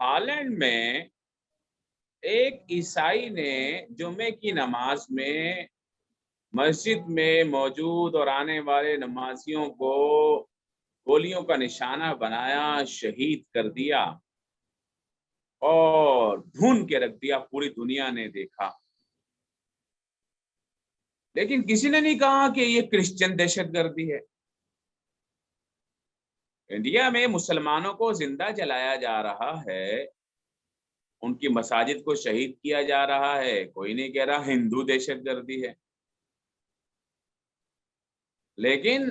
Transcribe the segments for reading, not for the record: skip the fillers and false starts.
Holland میں ایک عیسائی نے جمعے کی نماز میں مسجد میں موجود اور آنے والے نمازیوں کو گولیوں کا نشانہ بنایا، شہید کر دیا اور ڈھونڈ کے رکھ دیا، پوری دنیا نے دیکھا۔ لیکن کسی نے نہیں کہا کہ یہ کرسچن دہشت گردی ہے۔ انڈیا میں مسلمانوں کو زندہ جلایا جا رہا ہے، ان کی مساجد کو شہید کیا جا رہا ہے، کوئی نہیں کہہ رہا ہندو دہشت گردی ہے۔ لیکن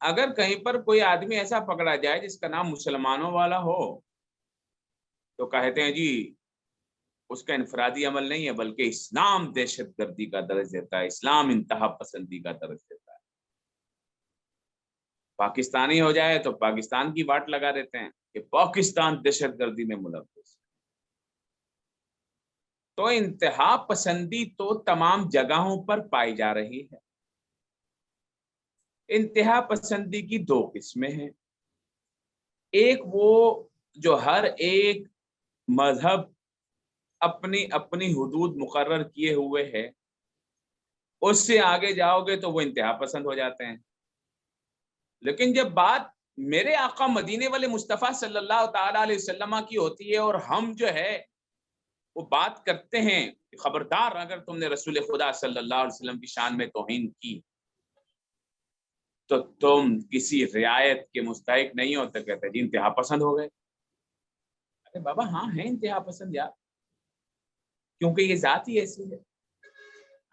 اگر کہیں پر کوئی آدمی ایسا پکڑا جائے جس کا نام مسلمانوں والا ہو تو کہتے ہیں جی اس کا انفرادی عمل نہیں ہے، بلکہ اسلام دہشت گردی کا درج دیتا ہے، اسلام انتہا پسندی کا درج دیتا ہے۔ پاکستانی ہو جائے تو پاکستان کی واٹ لگا دیتے ہیں کہ پاکستان دہشت گردی میں ملوث۔ تو انتہا پسندی تو تمام جگہوں پر پائی جا رہی ہے۔ انتہا پسندی کی دو قسمیں ہیں، ایک وہ جو ہر ایک مذہب اپنی اپنی حدود مقرر کیے ہوئے ہے، اس سے آگے جاؤ گے تو وہ انتہا پسند ہو جاتے ہیں۔ لیکن جب بات میرے آقا مدینے والے مصطفیٰ صلی اللہ تعالی علیہ وسلم کی ہوتی ہے اور ہم جو ہے وہ بات کرتے ہیں کہ خبردار اگر تم نے رسول خدا صلی اللہ علیہ وسلم کی شان میں توہین کی تو تم کسی رعایت کے مستحق نہیں ہوتے، کہتے جی انتہا پسند ہو گئے۔ ارے بابا ہاں ہے انتہا پسند یار، کیونکہ یہ ذات ہی ایسی ہے۔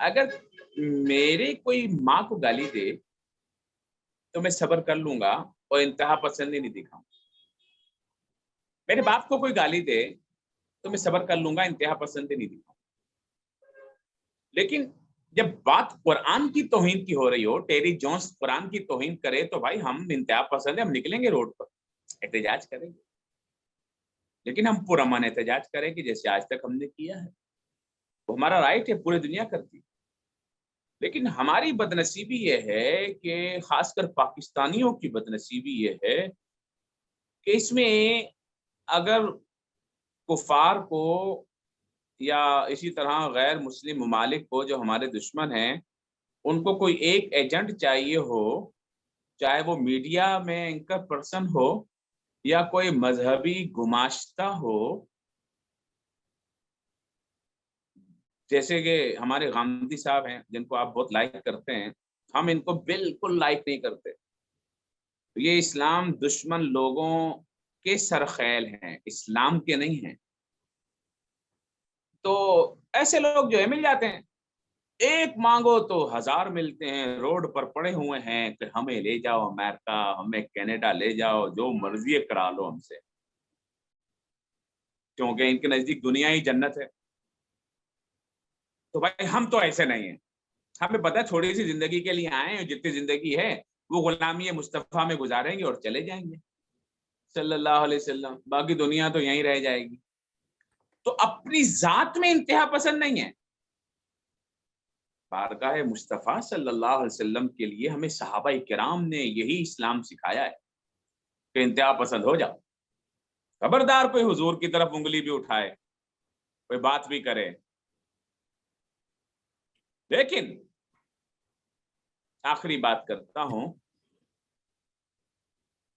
اگر میرے کوئی ماں کو گالی دے تو میں صبر کر لوں گا اور انتہا پسندی نہیں دکھاؤں۔ میرے باپ کو کوئی گالی دے تو میں صبر کر لوں گا، انتہا پسندی نہیں دکھاؤں۔ لیکن جب بات قرآن کی توہین کی ہو رہی ہو، ٹیری جونز قرآن کی توہین کرے تو بھائی ہم انتہا پسند ہے، ہم نکلیں گے روڈ پر، احتجاج کریں گے، لیکن ہم پرامن احتجاج کریں گے جیسے آج تک ہم نے کیا ہے، وہ ہمارا رائٹ ہے، پوری دنیا کرتی ہے۔ لیکن ہماری بدنصیبی یہ ہے کہ خاص کر پاکستانیوں کی بدنصیبی یہ ہے کہ اس میں اگر کفار کو یا اسی طرح غیر مسلم ممالک کو جو ہمارے دشمن ہیں ان کو کوئی ایک ایجنٹ چاہیے ہو، چاہے وہ میڈیا میں اینکر پرسن ہو یا کوئی مذہبی گماشتہ ہو، جیسے کہ ہمارے غامدی صاحب ہیں جن کو آپ بہت لائک کرتے ہیں، ہم ان کو بالکل لائک نہیں کرتے۔ یہ اسلام دشمن لوگوں کے سرخیل ہیں، اسلام کے نہیں ہیں۔ تو ایسے لوگ جو ہے مل جاتے ہیں، ایک مانگو تو ہزار ملتے ہیں، روڈ پر پڑے ہوئے ہیں کہ ہمیں لے جاؤ امریکہ، ہمیں کینیڈا لے جاؤ، جو مرضی کرا لو ہم سے، کیونکہ ان کے نزدیک دنیا ہی جنت ہے۔ تو بھائی ہم تو ایسے نہیں ہیں، ہمیں پتہ تھوڑی سی زندگی کے لیے آئے ہیں، جتنی زندگی ہے وہ غلامی مصطفیٰ میں گزاریں گے اور چلے جائیں گے صلی اللہ علیہ وسلم، باقی دنیا تو یہیں رہ جائے گی۔ تو اپنی ذات میں انتہا پسند نہیں ہے، بارگاہ مصطفیٰ صلی اللہ علیہ وسلم کے لیے ہمیں صحابہ کرام نے یہی اسلام سکھایا ہے کہ انتہا پسند ہو جاؤ، خبردار کوئی حضور کی طرف انگلی بھی اٹھائے، کوئی بات بھی کرے۔ لیکن آخری بات کرتا ہوں،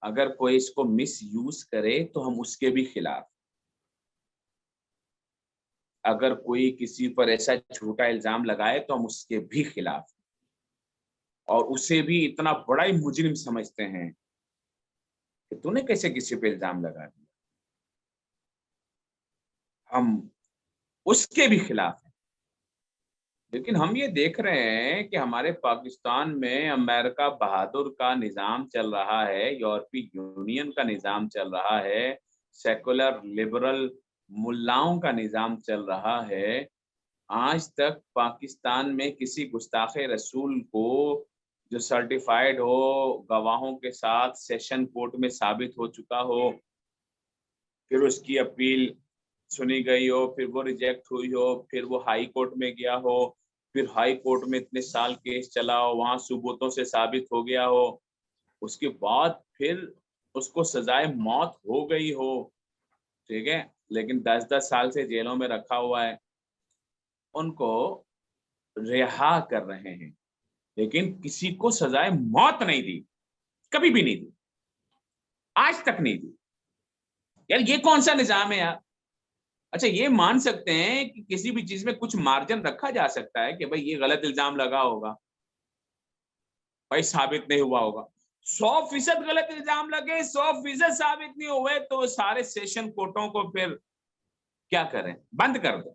اگر کوئی اس کو مس یوز کرے تو ہم اس کے بھی خلاف، اگر کوئی کسی پر ایسا جھوٹا الزام لگائے تو ہم اس کے بھی خلاف، اور اسے بھی اتنا بڑا ہی مجرم سمجھتے ہیں کہ تو نے کیسے کسی پہ الزام لگا دیا، ہم اس کے بھی خلاف ہیں۔ لیکن ہم یہ دیکھ رہے ہیں کہ ہمارے پاکستان میں امریکہ بہادر کا نظام چل رہا ہے، یورپی یونین کا نظام چل رہا ہے، سیکولر لبرل ملاؤں کا نظام چل رہا ہے۔ آج تک پاکستان میں کسی گستاخ رسول کو جو سرٹیفائیڈ ہو، گواہوں کے ساتھ سیشن کورٹ میں ثابت ہو چکا ہو، پھر اس کی اپیل سنی گئی ہو، پھر وہ ریجیکٹ ہوئی ہو، پھر وہ ہائی کورٹ میں گیا ہو، پھر ہائی کورٹ میں اتنے سال کیس چلا ہو، وہاں ثبوتوں سے ثابت ہو گیا ہو، اس کے بعد پھر اس کو سزائے موت ہو گئی ہو، ٹھیک ہے، لیکن 10-10 سال سے جیلوں میں رکھا ہوا ہے، ان کو رہا کر رہے ہیں، لیکن کسی کو سزائے موت نہیں دی، کبھی بھی نہیں دی، آج تک نہیں دی۔ یار یہ کون سا نظام ہے یار؟ اچھا یہ مان سکتے ہیں کہ کسی بھی چیز میں کچھ مارجن رکھا جا سکتا ہے کہ بھائی یہ غلط الزام لگا ہوگا، بھائی ثابت نہیں ہوا ہوگا۔ 100% غلط الزام لگے، 100% ثابت نہیں ہوئے تو سارے سیشن کورٹوں کو پھر کیا کریں، بند کر دو،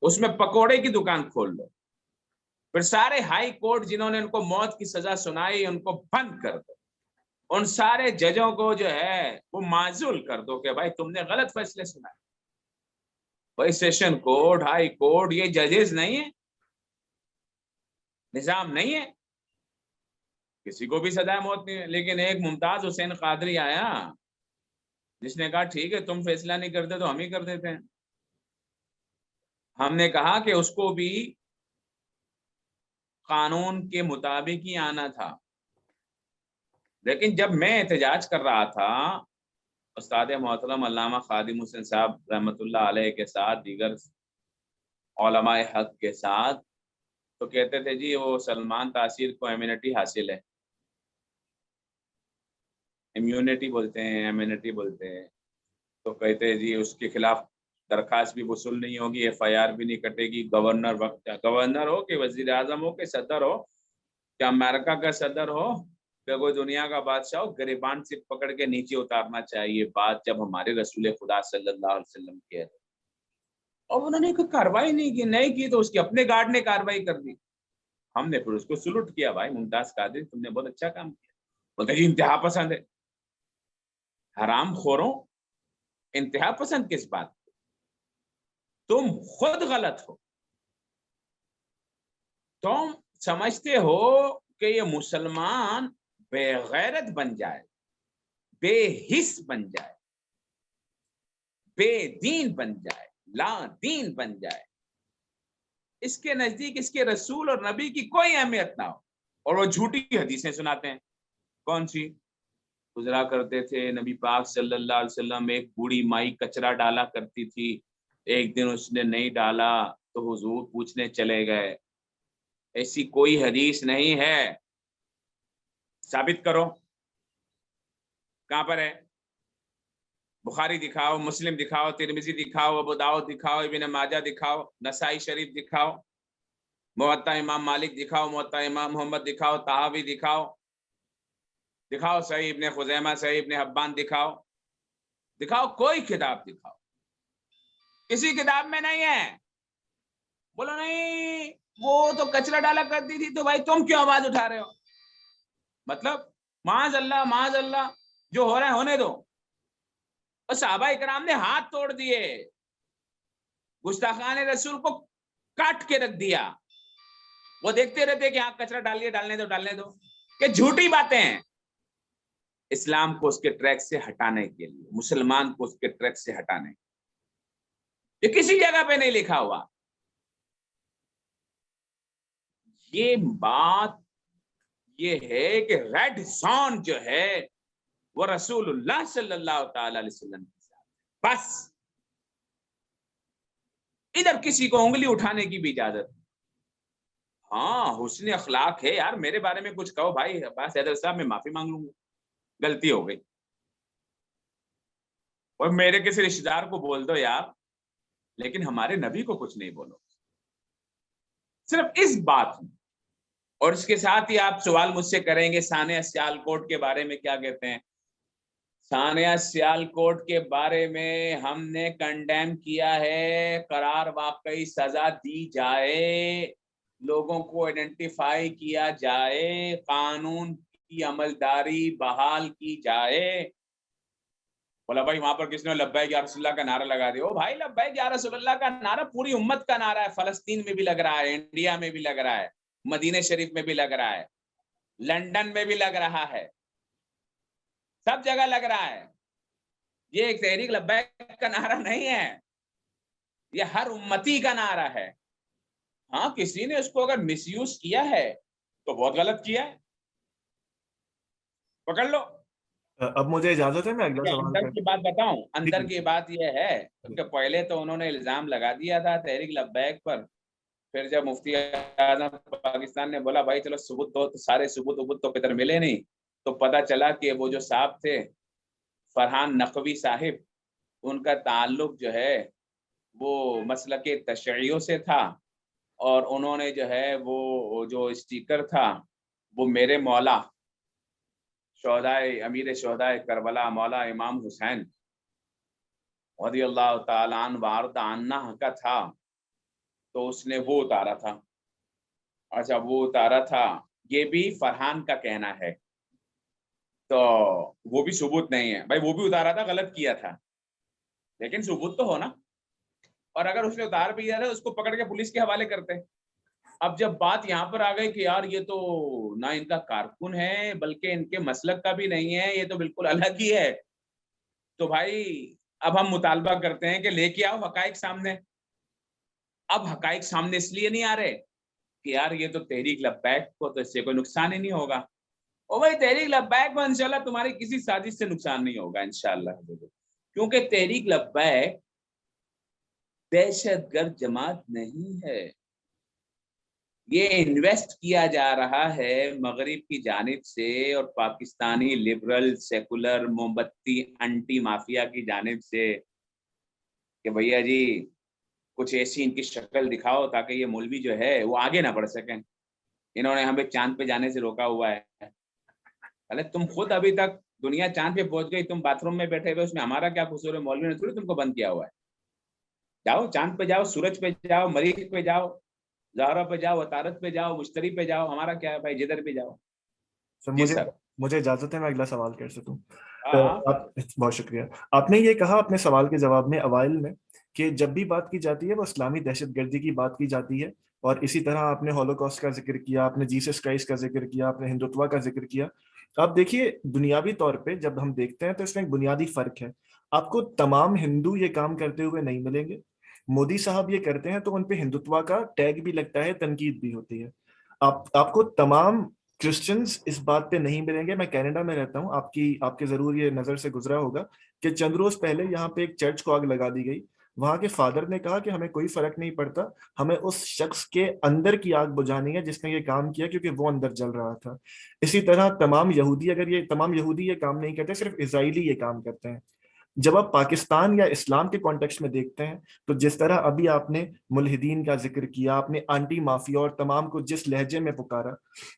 اس میں پکوڑے کی دکان کھول دو، پھر سارے ہائی کورٹ جنہوں نے ان کو موت کی سزا سنائی ان کو بند کر دو، ان سارے ججوں کو جو ہے وہ معزول کر دو کہ بھائی تم نے غلط فیصلے سنائے۔ بھائی سیشن کورٹ، ہائی کورٹ یہ ججز نہیں ہے، نظام نہیں ہے، کسی کو بھی سزا موت نہیں ہے۔ لیکن ایک ممتاز حسین قادری آیا جس نے کہا ٹھیک ہے تم فیصلہ نہیں کرتے تو ہم ہی کر دیتے ہیں۔ ہم نے کہا کہ اس کو بھی قانون کے مطابق ہی آنا تھا، لیکن جب میں احتجاج کر رہا تھا استاد محترم علامہ خادم حسین صاحب رحمۃ اللہ علیہ کے ساتھ، دیگر علماء حق کے ساتھ، تو کہتے تھے جی وہ سلمان تاثیر کو امیونٹی حاصل ہے، امیونٹی بولتے ہیں، امیونٹی بولتے ہیں، تو کہتے ہیں جی اس کے خلاف درخواست بھی وصول نہیں ہوگی، ایف آئی آر بھی نہیں کٹے گی، گورنر ہو کہ وزیر اعظم ہو کہ صدر ہو کہ امریکہ کا صدر ہو کہ کوئی دنیا کا بادشاہ ہو، گریبان سے پکڑ کے نیچے اتارنا چاہیے بات جب ہمارے رسول خدا صلی اللہ علیہ وسلم کی ہے۔ اور انہوں نے کوئی کاروائی نہیں کی تو اس کے اپنے گارڈ نے کاروائی کر دی، ہم نے پھر اس کو سلوٹ کیا، بھائی ممتاز قادری تم نے بہت اچھا کام کیا۔ بولتے جی انتہا پسند ہے، حرام خوروں انتہا پسند کس بات؟ تم خود غلط ہو، تم سمجھتے ہو کہ یہ مسلمان بے غیرت بن جائے، بے حس بن جائے، بے دین بن جائے، لا دین بن جائے، اس کے نزدیک اس کے رسول اور نبی کی کوئی اہمیت نہ ہو، اور وہ جھوٹی حدیثیں سناتے ہیں۔ کون سی؟ گزرا کرتے تھے نبی پاک صلی اللہ علیہ وسلم، ایک بوڑھی مائی کچرا ڈالا کرتی تھی، ایک دن اس نے نہیں ڈالا تو حضور پوچھنے چلے گئے، ایسی کوئی حدیث نہیں ہے، ثابت کرو، کہاں پر ہے؟ بخاری دکھاؤ، مسلم دکھاؤ، ترمذی دکھاؤ، ابو داؤد دکھاؤ، ابن ماجہ دکھاؤ، نسائی شریف دکھاؤ، موطا امام مالک دکھاؤ، موطا امام محمد دکھاؤ، طحاوی دکھاؤ، دکھاؤ صحیح ابن خزیمہ، صحیح ابن حبان دکھاؤ، دکھاؤ کوئی کتاب دکھاؤ، کسی کتاب میں نہیں ہے۔ بولو نہیں وہ تو کچرا ڈالا کرتی تھی تو بھائی تم کیوں آواز اٹھا رہے ہو؟ مطلب معاذ اللہ معاذ اللہ، جو ہو رہا ہے ہونے دو۔ اور صحابہ اکرام نے ہاتھ توڑ دیے، گستاخان رسول کو کاٹ کے رکھ دیا، وہ دیکھتے رہتے کہ ہاں کچرا ڈالیے، ڈالنے دو، کہ جھوٹی باتیں ہیں۔ اسلام کو اس کے ٹریک سے ہٹانے کے لیے، مسلمان کو اس کے ٹریک سے ہٹانے، یہ کسی جگہ پہ نہیں لکھا ہوا۔ یہ بات یہ ہے کہ ریڈ زون جو ہے وہ رسول اللہ صلی اللہ تعالی علیہ وسلم کے ساتھ، بس ادھر کسی کو انگلی اٹھانے کی بھی اجازت نہیں۔ ہاں حسن اخلاق ہے یار، میرے بارے میں کچھ کہو بھائی عباس حیدر صاحب، میں معافی مانگ لوں گا، غلطی ہو گئی، اور میرے کسی رشتے دار کو بول دو یار، لیکن ہمارے نبی کو کچھ نہیں بولو، صرف اس بات میں۔ اور اس کے ساتھ ہی آپ سوال مجھ سے کریں گے ثانیہ سیالکوٹ کے بارے میں کیا کہتے ہیں؟ ثانیہ سیالکوٹ کے بارے میں ہم نے کنڈیم کیا ہے، قرار واقعی سزا دی جائے، لوگوں کو آئیڈینٹیفائی کیا جائے، قانون کی عملداری بحال کی جائے۔ بولا بھائی وہاں پر کس نے لبیک یا رسول اللہ کا نعرہ لگا دیا؟ او بھائی لبیک یا رسول اللہ کا نعرہ پوری امت کا نعرہ ہے، فلسطین میں بھی لگ رہا ہے، انڈیا میں بھی لگ رہا ہے، مدینہ شریف میں بھی لگ رہا ہے، لندن میں بھی لگ رہا ہے، سب جگہ لگ رہا ہے۔ یہ ایک تحریک لبیک کا نعرہ نہیں ہے، یہ ہر امتی کا نعرہ ہے۔ ہاں کسی نے اس کو اگر مس یوز کیا ہے تو بہت غلط کیا ہے، پکڑ لو۔ اب مجھے اجازت ہے میں اگلا کیا سوال اندر کر. کی بات بتاؤں؟ جی اندر جی کی بات یہ ہے جی. کہ پہلے تو انہوں نے الزام لگا دیا تھا تحریک لبیک پر. پھر جب مفتی اعظم پاکستان نے بولا بھائی چلو ثبوت دو، تو سارے ثبوت تو کدھر ملے نہیں. تو پتہ چلا کہ وہ جو صاحب تھے فرحان نقوی صاحب، ان کا تعلق جو ہے وہ مسلک تشیعیوں سے تھا، اور انہوں نے جو ہے وہ جو اسٹیکر تھا وہ میرے مولا شہدائے امیر شہدائے کربلا مولا امام حسین رضی اللہ تعالیٰ عنہ وارض عنہ کا تھا، تو اس نے وہ اتارا تھا. اچھا وہ اتارا تھا، یہ بھی فرحان کا کہنا ہے، تو وہ بھی ثبوت نہیں ہے. بھائی وہ بھی اتارا تھا، غلط کیا تھا، لیکن ثبوت تو ہونا. اور اگر اس نے اتار بھی دیا تھا اس کو پکڑ کے پولیس کے حوالے کرتے. اب جب بات یہاں پر آ گئی کہ یار یہ تو نہ ان کا کارکن ہے بلکہ ان کے مسلک کا بھی نہیں ہے، یہ تو بالکل الگ ہی ہے، تو بھائی اب ہم مطالبہ کرتے ہیں کہ لے کے آؤ حقائق سامنے. اب حقائق سامنے اس لیے نہیں آ رہے کہ یار یہ تو تحریک لبیک کو تو اس سے کوئی نقصان ہی نہیں ہوگا. او بھائی تحریک لبیک کو انشاءاللہ تمہاری کسی سازش سے نقصان نہیں ہوگا انشاءاللہ، کیونکہ تحریک لبیک دہشت گرد جماعت نہیں ہے. یہ انویسٹ کیا جا رہا ہے مغرب کی جانب سے اور پاکستانی لبرل سیکولر موم بتی انٹی مافیا کی جانب سے کہ بھیا جی کچھ ایسی ان کی شکل دکھاؤ تاکہ یہ مولوی جو ہے وہ آگے نہ بڑھ سکیں. انہوں نے ہمیں چاند پہ جانے سے روکا ہوا ہے. ارے تم خود ابھی تک دنیا چاند پہ پہنچ گئی، تم باتھ روم میں بیٹھے ہوئے، اس میں ہمارا کیا قصور ہے؟ مولوی نے تھوڑی تم کو بند کیا ہوا ہے. جاؤ چاند پہ جاؤ، سورج پہ جاؤ، مریخ پہ جاؤ، زہرا پہ جاؤ، عطارد پہ جاؤ، مشتری پہ جاؤ، ہمارا کیا ہے بھائی، جدھر پہ جاؤ. سر جی مجھے سر. مجھے اجازت ہے میں اگلا سوال کر سکوں. ہاں آپ بہت شکریہ. آپ نے یہ کہا اپنے سوال کے جواب میں اوائل میں کہ جب بھی بات کی جاتی ہے وہ اسلامی دہشت گردی کی بات کی جاتی ہے، اور اسی طرح آپ نے ہولوکاسٹ کا ذکر کیا، آپ نے جیسس کرائسٹ کا ذکر کیا، آپ نے ہندوتوا کا ذکر کیا. آپ دیکھیے دنیاوی طور پہ جب ہم دیکھتے ہیں تو اس میں ایک بنیادی فرق ہے. آپ کو تمام ہندو یہ کام کرتے ہوئے نہیں ملیں گے. مودی صاحب یہ کرتے ہیں تو ان پہ ہندوتوا کا ٹیگ بھی لگتا ہے، تنقید بھی ہوتی ہے. آپ کو تمام کرسچنز اس بات پہ نہیں ملیں گے. میں کینیڈا میں رہتا ہوں، آپ کے ضرور یہ نظر سے گزرا ہوگا کہ چند روز پہلے یہاں پہ ایک چرچ کو آگ لگا دی گئی. وہاں کے فادر نے کہا کہ ہمیں کوئی فرق نہیں پڑتا، ہمیں اس شخص کے اندر کی آگ بجھانی ہے جس نے یہ کام کیا، کیونکہ وہ اندر جل رہا تھا. اسی طرح تمام یہودی یہ کام نہیں کرتے، صرف اسرائیلی یہ کام کرتے ہیں. جب آپ پاکستان یا اسلام کے کانٹیکسٹ میں دیکھتے ہیں تو جس طرح ابھی آپ نے ملحدین کا ذکر کیا، آپ نے آنٹی مافیا اور تمام کو جس لہجے میں پکارا،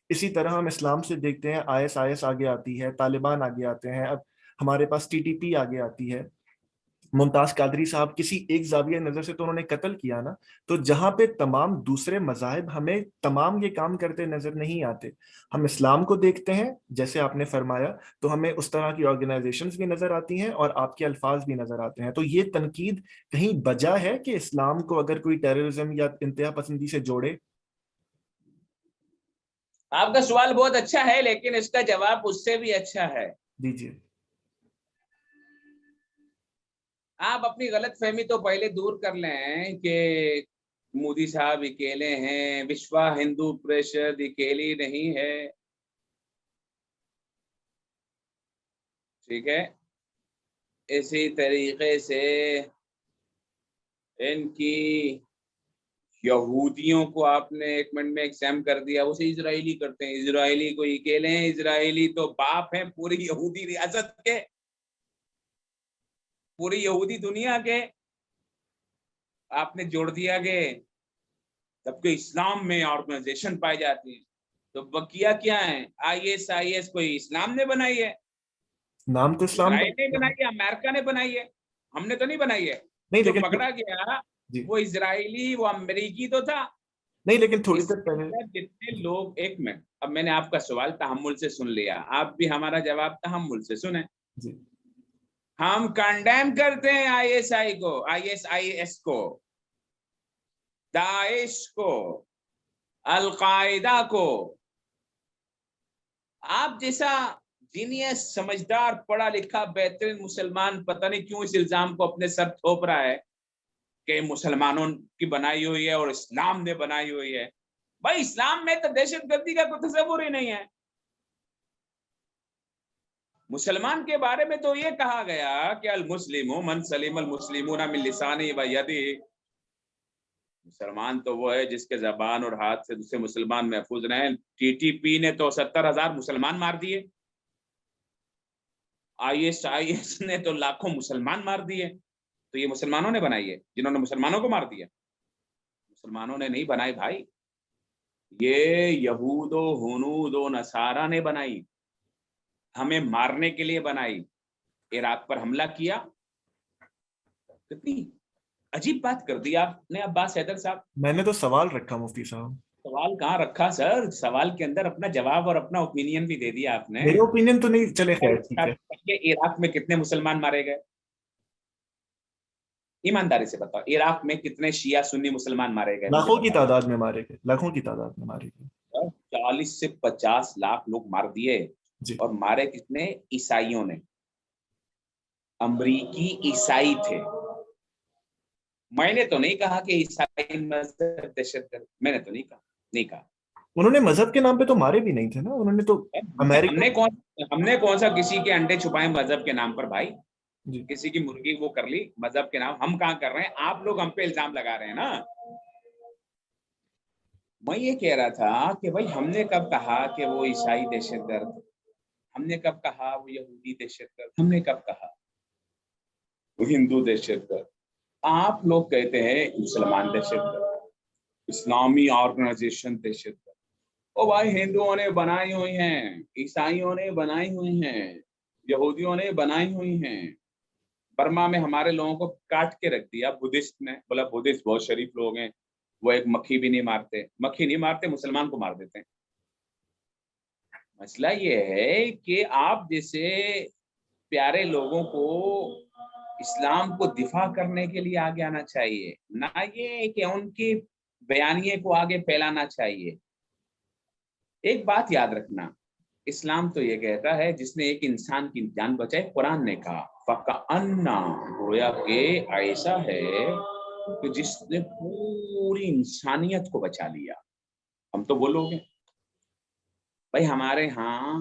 اسی طرح ہم اسلام سے دیکھتے ہیں IS آگے آتی ہے، طالبان آگے آتے ہیں، اب ہمارے پاس TTP آگے آتی ہے. ممتاز قادری صاحب کسی ایک زاویہ نظر سے تو انہوں نے قتل کیا نا. تو جہاں پہ تمام دوسرے مذاہب ہمیں تمام یہ کام کرتے نظر نہیں آتے، ہم اسلام کو دیکھتے ہیں جیسے آپ نے فرمایا تو ہمیں اس طرح کی آرگنائزیشنز بھی نظر آتی ہیں اور آپ کے الفاظ بھی نظر آتے ہیں. تو یہ تنقید کہیں بجا ہے کہ اسلام کو اگر کوئی ٹیررزم یا انتہا پسندی سے جوڑے؟ آپ کا سوال بہت اچھا ہے لیکن اس کا جواب اس سے بھی اچھا ہے. دیجیے. آپ اپنی غلط فہمی تو پہلے دور کر لیں کہ مودی صاحب اکیلے ہیں، وشوا ہندو پریشد اکیلی نہیں ہے. ٹھیک ہے، اسی طریقے سے ان کی یہودیوں کو آپ نے ایک منٹ میں ایگزام کر دیا، اسے اسرائیلی کرتے ہیں. اسرائیلی کو اکیلے ہیں، اسرائیلی تو باپ ہیں پوری یہودی ریاست کے، پوری یہودی دنیا کے. آپ نے جوڑ دیا کہ جب کہ اسلام میں آرگنائزیشن پائی جاتی ہے تو بقیہ کیا ہے؟ IS کوئی اسلام نے بنائی ہے؟ نام تو اسلام اسرائیل نے کا بنائی ہے، امریکہ نے بنائی ہے، ہم نے تو نہیں بنائی ہے. نہیں، جو لیکن پکڑا گیا جی وہ اسرائیلی، وہ امریکی تو تھا. نہیں، لیکن تھوڑی اس دیر کے پہلے. اندر جتنے لوگ، ایک منٹ، اب میں نے آپ کا سوال تحمل سے سن لیا، آپ بھی ہمارا جواب تحمل سے سنیں. جی ہم کنڈیم کرتے ہیں IS کو، داعش کو، القاعدہ کو. آپ جیسا جینیس، سمجھدار، پڑھا لکھا بہترین مسلمان پتہ نہیں کیوں اس الزام کو اپنے سر تھوپ رہا ہے کہ مسلمانوں کی بنائی ہوئی ہے اور اسلام نے بنائی ہوئی ہے. بھائی اسلام میں تو دہشت گردی کا کوئی تصور ہی نہیں ہے. مسلمان کے بارے میں تو یہ کہا گیا کہ المسلم من سلم المسلمون من لسانه و یده، مسلمان تو وہ ہے جس کے زبان اور ہاتھ سے دوسرے مسلمان محفوظ رہیں۔ ٹی ٹی پی نے تو 70,000 مسلمان مار دیے، آئی ایس نے تو لاکھوں مسلمان مار دیے، تو یہ مسلمانوں نے بنائی ہے جنہوں نے مسلمانوں کو مار دیا؟ مسلمانوں نے نہیں بنائی بھائی، یہ یہود و ہنود و نصارہ نے بنائی، ہمیں مارنے کے لیے بنائی۔ عراق پر حملہ کیا، کتنی عجیب بات کر دی آپ نے عباس حیدر صاحب۔ میں نے تو سوال رکھا مفتی صاحب۔ سوال کہاں رکھا سر، سوال کے اندر اپنا جواب اور اپنا اوپینین بھی دے دیا آپ نے۔ میرے اوپینین تو نہیں، چلے خیر ٹھیک ہے۔ عراق میں کتنے مسلمان مارے گئے؟ ایمانداری سے بتاؤ، عراق میں کتنے شیعہ سنی مسلمان مارے گئے؟ لاکھوں کی تعداد میں مارے گئے، لاکھوں کی تعداد میں مارے گئے۔ 40 سے 50 لاکھ لوگ مار دیے، اور مارے کتنے؟ عیسائیوں نے، امریکی عیسائی تھے۔ میں نے تو نہیں کہا کہ عیسائی مذہب دہشت گرد، میں نے تو نہیں کہا۔ انہوں نے مذہب کے نام پہ تو مارے بھی نہیں تھے نا، انہوں نے تو ہم نے کون سا کسی کے انڈے چھپائے مذہب کے نام پر بھائی؟ کسی کی مرغی وہ کر لی مذہب کے نام، ہم کہاں کر رہے ہیں؟ آپ لوگ ہم پہ الزام لگا رہے ہیں نا۔ میں یہ کہہ رہا تھا کہ بھائی ہم نے کب کہا کہ وہ عیسائی دہشت گرد، ہم نے کب کہا وہ یہودی دہشت گرد، ہم نے کب کہا وہ ہندو دہشت گرد؟ آپ لوگ کہتے ہیں مسلمان دہشت گرد، اسلامی آرگنائزیشن دہشت گرد۔ او بھائی ہندوؤں نے بنائی ہوئی ہیں، عیسائیوں نے بنائی ہوئی ہیں، یہودیوں نے بنائی ہوئی ہیں۔ برما میں ہمارے لوگوں کو کاٹ کے رکھ دیا بدھسٹ نے، بولا بدھسٹ بہت شریف لوگ ہیں، وہ ایک مکھی بھی نہیں مارتے، مکھی نہیں مارتے، مسلمان کو مار دیتے ہیں۔ مسئلہ یہ ہے کہ آپ جیسے پیارے لوگوں کو اسلام کو دفاع کرنے کے لیے آگے آنا چاہیے، نہ یہ کہ ان کی بیانیے کو آگے پھیلانا چاہیے۔ ایک بات یاد رکھنا، اسلام تو یہ کہتا ہے جس نے ایک انسان کی جان بچائی، قرآن نے کہا فَكَأَنَّا، گویا کہ ایسا ہے کہ جس نے پوری انسانیت کو بچا لیا۔ ہم تو وہ لوگ ہیں بھائی، ہمارے ہاں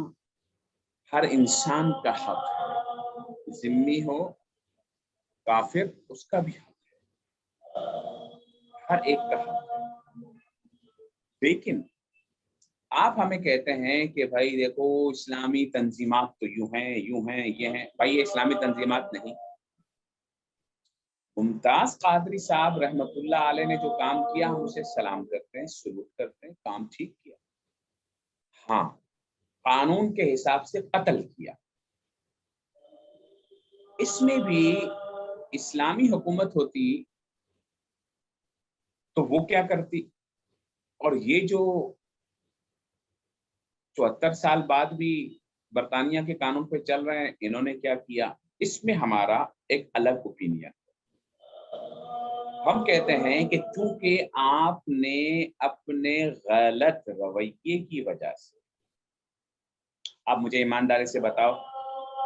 ہر انسان کا حق ہے، ذمہ ہو کافر اس کا بھی حق ہے، ہر ایک کا حق ہے۔ لیکن آپ ہمیں کہتے ہیں کہ بھائی دیکھو اسلامی تنظیمات تو یوں ہیں یہ ہیں، بھائی یہ اسلامی تنظیمات نہیں۔ ممتاز قادری صاحب رحمت اللہ علیہ نے جو کام کیا ہم اسے سلام کرتے ہیں، سلوٹ کرتے ہیں، کام ٹھیک کیا۔ ہاں، قانون کے حساب سے قتل کیا، اس میں بھی اسلامی حکومت ہوتی تو وہ کیا کرتی؟ اور یہ جو 74 سال بعد بھی برطانیہ کے قانون پہ چل رہے ہیں، انہوں نے کیا کیا؟ اس میں ہمارا ایک الگ اوپینین۔ ہم کہتے ہیں کہ چونکہ آپ نے اپنے غلط رویے کی وجہ سے، آپ مجھے ایمانداری سے بتاؤ،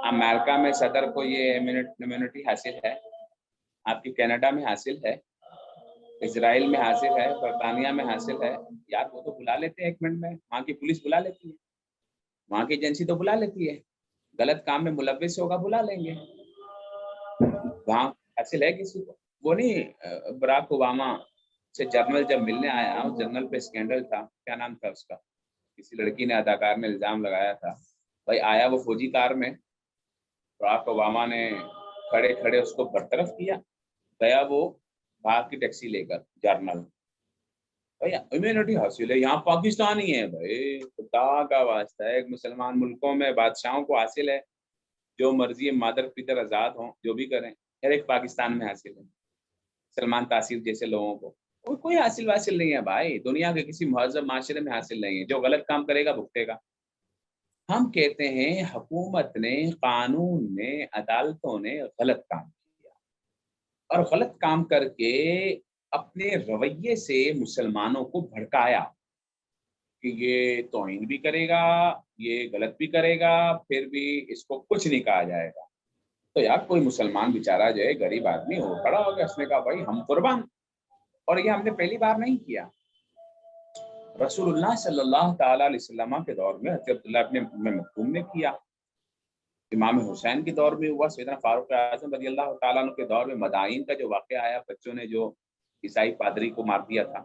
امریکہ میں صدر کو یہ امیونٹی حاصل ہے، آپ کی کینیڈا میں حاصل ہے، اسرائیل میں حاصل ہے، برطانیہ میں حاصل ہے، یار وہ تو بلا لیتے ہیں 1 منٹ میں، وہاں کی پولیس بلا لیتی ہے، وہاں کی ایجنسی تو بلا لیتی ہے، غلط کام میں ملوث ہوگا بلا لیں گے۔ وہاں حاصل ہے کسی کو؟ وہ نہیں براک اوباما سے جرنل جب ملنے آیا، اس جرنل پہ اسکینڈل تھا، کیا نام تھا اس کا، کسی لڑکی نے اداکار نے الزام لگایا تھا، بھائی آیا وہ فوجی کار میں، براک اوباما نے کھڑے کھڑے اس کو برطرف کیا، گیا وہ بھاگ کی ٹیکسی لے کر جرنل، بھائی امیونٹی حاصل ہے، یہاں پاکستانی ہے، بھائی خدا کا واسطہ ہے، ایک مسلمان ملکوں میں بادشاہوں کو حاصل ہے جو مرضی مادر پیتر آزاد ہوں جو بھی کریں، ہر ایک پاکستان میں حاصل ہے، سلمان تاثیر جیسے لوگوں کو کوئی حاصل نہیں ہے بھائی، دنیا کے کسی مہذب معاشرے میں حاصل نہیں ہے، جو غلط کام کرے گا بھگتے گا۔ ہم کہتے ہیں حکومت نے، قانون نے، عدالتوں نے غلط کام کیا، اور غلط کام کر کے اپنے رویے سے مسلمانوں کو بھڑکایا کہ یہ توہین بھی کرے گا، یہ غلط بھی کرے گا، پھر بھی اس کو کچھ نہیں کہا جائے گا۔ تو یار کوئی مسلمان بیچارہ جو ہے غریب آدمی ہو کھڑا ہو گیا، اس نے کہا بھائی ہم قربان، اور یہ ہم نے پہلی بار نہیں کیا، رسول اللہ صلی اللہ تعالی علیہ وسلم کے دور میں حضرت عبداللہ ابن مکتوم نے کیا، امام حسین کے دور میں ہوا، سیدنا فاروق اعظم رضی اللہ تعالیٰ عنہ کے دور میں مدائن کا جو واقعہ آیا، بچوں نے جو عیسائی پادری کو مار دیا تھا،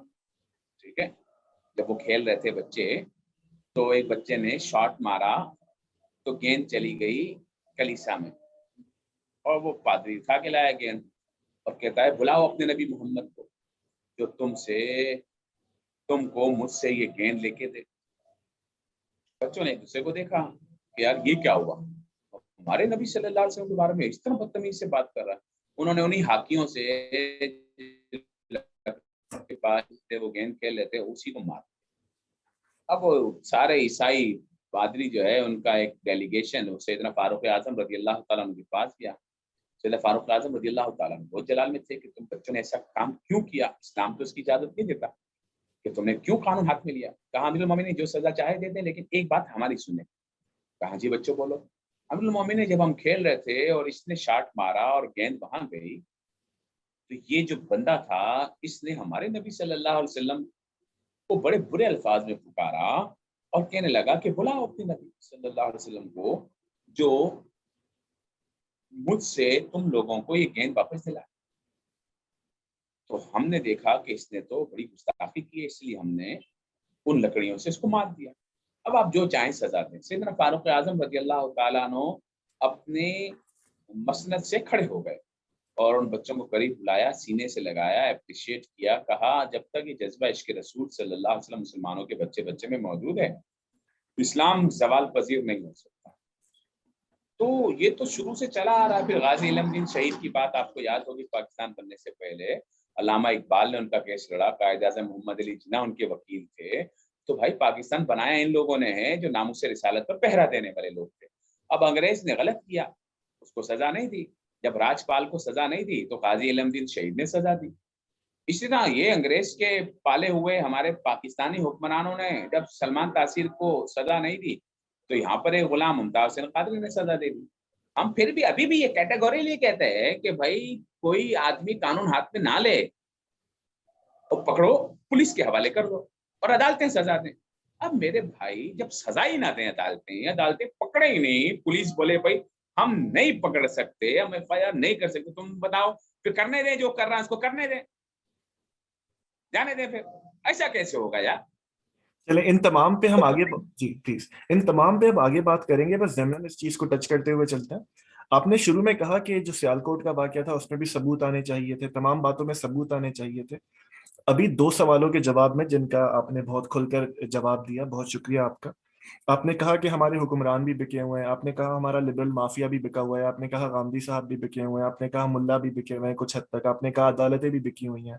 ٹھیک ہے، جب وہ کھیل رہے تھے بچے، تو ایک بچے نے شاٹ مارا تو گیند چلی گئی کلیسا میں، اور وہ پادری اٹھا کے لایا گیند اور کہتا ہے بلاؤ اپنے نبی محمد کو جو تم کو مجھ سے یہ گیند لے کے دے۔ بچوں نے ایک دوسرے کو دیکھا کہ یار یہ کیا ہوا، ہمارے نبی صلی اللہ علیہ وسلم کے بارے میں اس طرح بدتمیزی سے بات کر رہا ہے۔ انہوں نے انہی ہاکیوں سے کے پاس وہ گیند کھیل لیتے اسی کو مار۔ اب وہ سارے عیسائی پادری جو ہے ان کا ایک ڈیلیگیشن سیدنا فاروق اعظم رضی اللہ تعالیٰ عنہ کے پاس گیا۔ سیدنا فاروق اعظم رضی اللہ تعالیٰ عنہ بہت جلال میں تھے کہ تم بچوں نے ایسا کام کیوں کیا، اسلام تو اس کی اجازت نہیں دیتا کہ تم نے کیوں قانون ہاتھ میں لیا۔ کہا امیر المومنین جو سزا چاہے دے دیں لیکن ایک بات ہماری سنیں۔ کہا جی بچوں بولو۔ امیر المومنین جب ہم کھیل رہے تھے اور اس نے شاٹ مارا اور گیند وہاں گئی، تو یہ جو بندہ تھا اس نے ہمارے نبی صلی اللہ علیہ وسلم کو بڑے برے الفاظ میں پکارا اور کہنے لگا کہ بلاؤ اپنے نبی صلی اللہ علیہ وسلم کو جو مجھ سے تم لوگوں کو یہ گیند واپس دلا۔ تو ہم نے دیکھا کہ اس نے تو بڑی گستاخی کی ہے، اس لیے ہم نے ان لکڑیوں سے اس کو مار دیا۔ اب آپ جو چاہیں سزا دیں۔ سیدنا فاروق اعظم رضی اللہ تعالیٰ عنہ اپنے مسند سے کھڑے ہو گئے اور ان بچوں کو قریب بلایا، سینے سے لگایا، اپریشیٹ کیا، کہا جب تک یہ جذبہ عشق رسول صلی اللہ علیہ وسلم مسلمانوں کے بچے بچے میں موجود ہے، اسلام زوال پذیر نہیں ہو سکتا۔ تو یہ تو شروع سے چلا آ رہا ہے۔ پھر غازی علم دین شہید کی بات آپ کو یاد ہوگی، پاکستان بننے سے پہلے علامہ اقبال نے ان کا کیس لڑا، قائد اعظم محمد علی جناح ان کے وکیل تھے۔ تو بھائی پاکستان بنایا ان لوگوں نے ہے جو ناموس رسالت پر پہرا دینے والے لوگ تھے۔ اب انگریز نے غلط کیا، اس کو سزا نہیں دی۔ جب راجپال کو سزا نہیں دی تو غازی علم دین شہید نے سزا دی۔ اسی طرح یہ انگریز کے پالے ہوئے ہمارے پاکستانی حکمرانوں نے جب سلمان تاثیر کو سزا نہیں دی تو یہاں پر ایک غلام ممتاز حسین قادری نے سزا دے دی۔ ہم پھر بھی ابھی بھی یہ کیٹیگوری لیے کہتے ہیں کہ بھائی کوئی آدمی قانون ہاتھ میں نہ لے اور پکڑو، پولیس کے حوالے کر دو اور عدالتیں سزا دیں۔ اب میرے بھائی جب سزا ہی نہ دیں عدالتیں پکڑے ہی نہیں، پولیس بولے بھائی ہم نہیں پکڑ سکتے، ہم ایف آئی آر نہیں کر سکتے، تم بتاؤ پھر کرنے دیں، جو کر رہا ہے اس کو کرنے دیں، جانے دیں، پھر ایسا کیسے ہوگا یار؟ چلیں ان تمام پہ ہم آگے جی پلیز ان تمام پہ ہم آگے بات کریں گے، بس ضمن اس چیز کو ٹچ کرتے ہوئے چلتے ہیں۔ آپ نے شروع میں کہا کہ جو سیالکوٹ کا واقعہ تھا اس میں بھی ثبوت آنے چاہیے تھے، تمام باتوں میں ثبوت آنے چاہیے تھے۔ ابھی 2 سوالوں کے جواب میں جن کا آپ نے بہت کھل کر جواب دیا، بہت شکریہ آپ کا۔ آپ نے کہا کہ ہمارے حکمران بھی بکے ہوئے ہیں، آپ نے کہا ہمارا لبرل مافیا بھی بکا ہوا ہے، آپ نے کہا غامدی صاحب بھی بکے ہوئے ہیں، آپ نے کہا ملا بھی بکے ہوئے ہیں کچھ حد تک، آپ نے کہا عدالتیں بھی بکی ہوئی ہیں،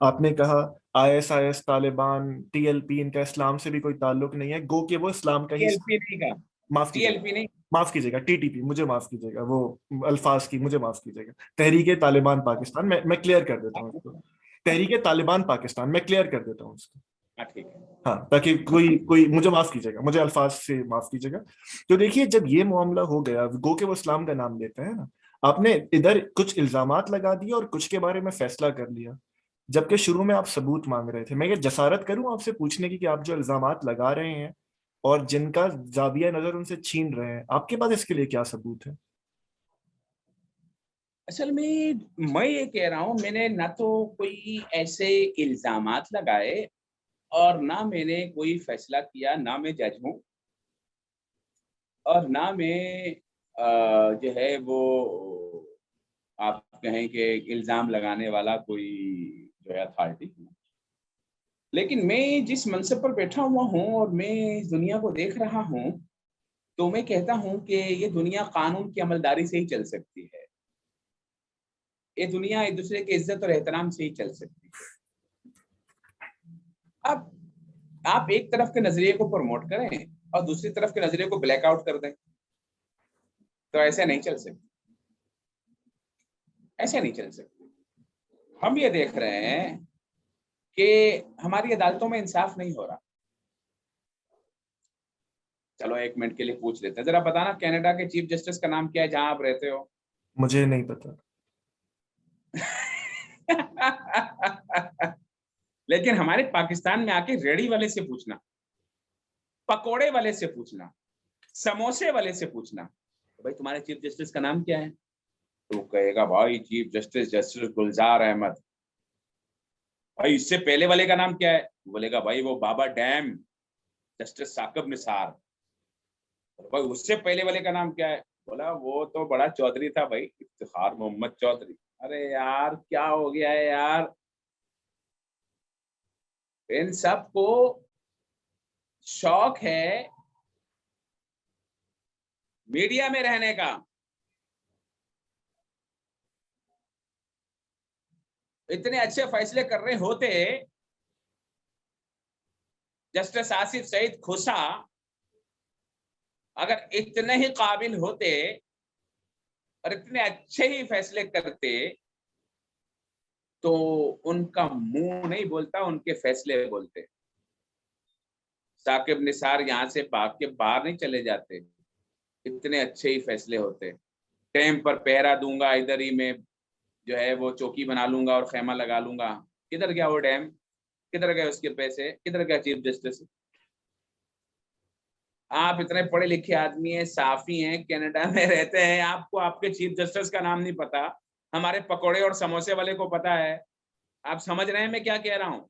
آپ نے کہا ISIS طالبان TLP ان کا اسلام سے بھی کوئی تعلق نہیں ہے، گو کہ وہ اسلام کا ہی TLP نہیں کا، معاف کیجیے گا، TLP نہیں، معاف کیجیے گا TTP، مجھے معاف کیجیے گا، وہ الفاظ کی مجھے معاف کیجیے گا، تحریک طالبان پاکستان، میں کلیئر کر دیتا ہوں اس کو، تحریک طالبان پاکستان، میں کلیئر کر دیتا ہوں اس کو، ٹھیک ہے۔ ہاں تاکہ کوئی مجھے معاف کیجیے گا، مجھے الفاظ سے معاف کیجیے گا۔ تو دیکھیے جب یہ معاملہ ہو گیا، گو کہ وہ اسلام کا نام لیتے ہیں نا، آپ نے ادھر کچھ الزامات لگا دیے اور کچھ کے بارے میں فیصلہ کر لیا، جبکہ شروع میں آپ ثبوت مانگ رہے تھے۔ میں یہ جسارت کروں آپ سے پوچھنے کی کہ آپ جو الزامات لگا رہے ہیں اور جن کا زاویہ نظر ان سے چھین رہے ہیں، آپ کے پاس اس کے لیے کیا ثبوت ہے؟ اصل میں یہ کہہ رہا ہوں، میں نے نہ تو کوئی ایسے الزامات لگائے اور نہ میں نے کوئی فیصلہ کیا، نہ میں جج ہوں اور نہ میں جو ہے وہ آپ کہیں کہ الزام لگانے والا کوئی جو ہے اتھارٹی ہوں۔ لیکن میں جس منصب پر بیٹھا ہوا ہوں اور میں اس دنیا کو دیکھ رہا ہوں تو میں کہتا ہوں کہ یہ دنیا قانون کی عملداری سے ہی چل سکتی ہے، یہ دنیا ایک دوسرے کی عزت اور احترام سے ہی چل سکتی ہے۔ اب آپ ایک طرف کے نظریے کو پروموٹ کریں اور دوسری طرف کے نظریے کو بلیک آؤٹ کر دیں تو ایسے نہیں چل سکتی، ایسے نہیں چل سکتی۔ ہم یہ دیکھ رہے ہیں کہ ہماری عدالتوں میں انصاف نہیں ہو رہا۔ چلو 1 منٹ کے لیے پوچھ لیتے ہیں، ذرا بتانا کینیڈا کے چیف جسٹس کا نام کیا ہے جہاں آپ رہتے ہو؟ مجھے نہیں پتا۔ لیکن ہمارے پاکستان میں آ کے ریڑھی والے سے پوچھنا، پکوڑے والے سے پوچھنا، سموسے والے سے پوچھنا بھائی تمہارے چیف جسٹس کا نام کیا ہے؟ تو کہے گا بھائی chief justice justice Gulzar Ahmed. بھائی اس سے پہلے والے کا نام کیا ہے؟ بولے گا بھائی وہ بابا ڈیم جسٹس ثاقب نثار. بھائی اس سے پہلے والے کا نام کیا ہے؟ بولا وہ تو بڑا چودھری تھا بھائی, افتخار محمد چودھری. ارے یار کیا ہو گیا ہے یار, ان سب کو شوق ہے میڈیا میں رہنے کا. اتنے اچھے فیصلے کر رہے ہوتے جسٹس آصف سعید کھوسا, اگر اتنے ہی قابل ہوتے اور اتنے اچھے ہی فیصلے کرتے تو ان کا منہ نہیں بولتا, ان کے فیصلے بولتے. ثاقب نثار یہاں سے بھاگ کے باہر نہیں چلے جاتے, اتنے اچھے ہی فیصلے ہوتے. ٹیم پر پہرا دوں گا, ادھر ہی میں جو ہے وہ چوکی بنا لوں گا اور خیمہ لگا لوں گا. کدھر گیا وہ ڈیم, کدھر گئے اس کے پیسے, کدھر گیا چیف جسٹس؟ آپ اتنے پڑھے لکھے آدمی ہیں, صحافی ہیں, کینیڈا میں رہتے ہیں, آپ کو آپ کے چیف جسٹس کا نام نہیں پتا. ہمارے پکوڑے اور سموسے والے کو پتا ہے. آپ سمجھ رہے ہیں میں کیا کہہ رہا ہوں؟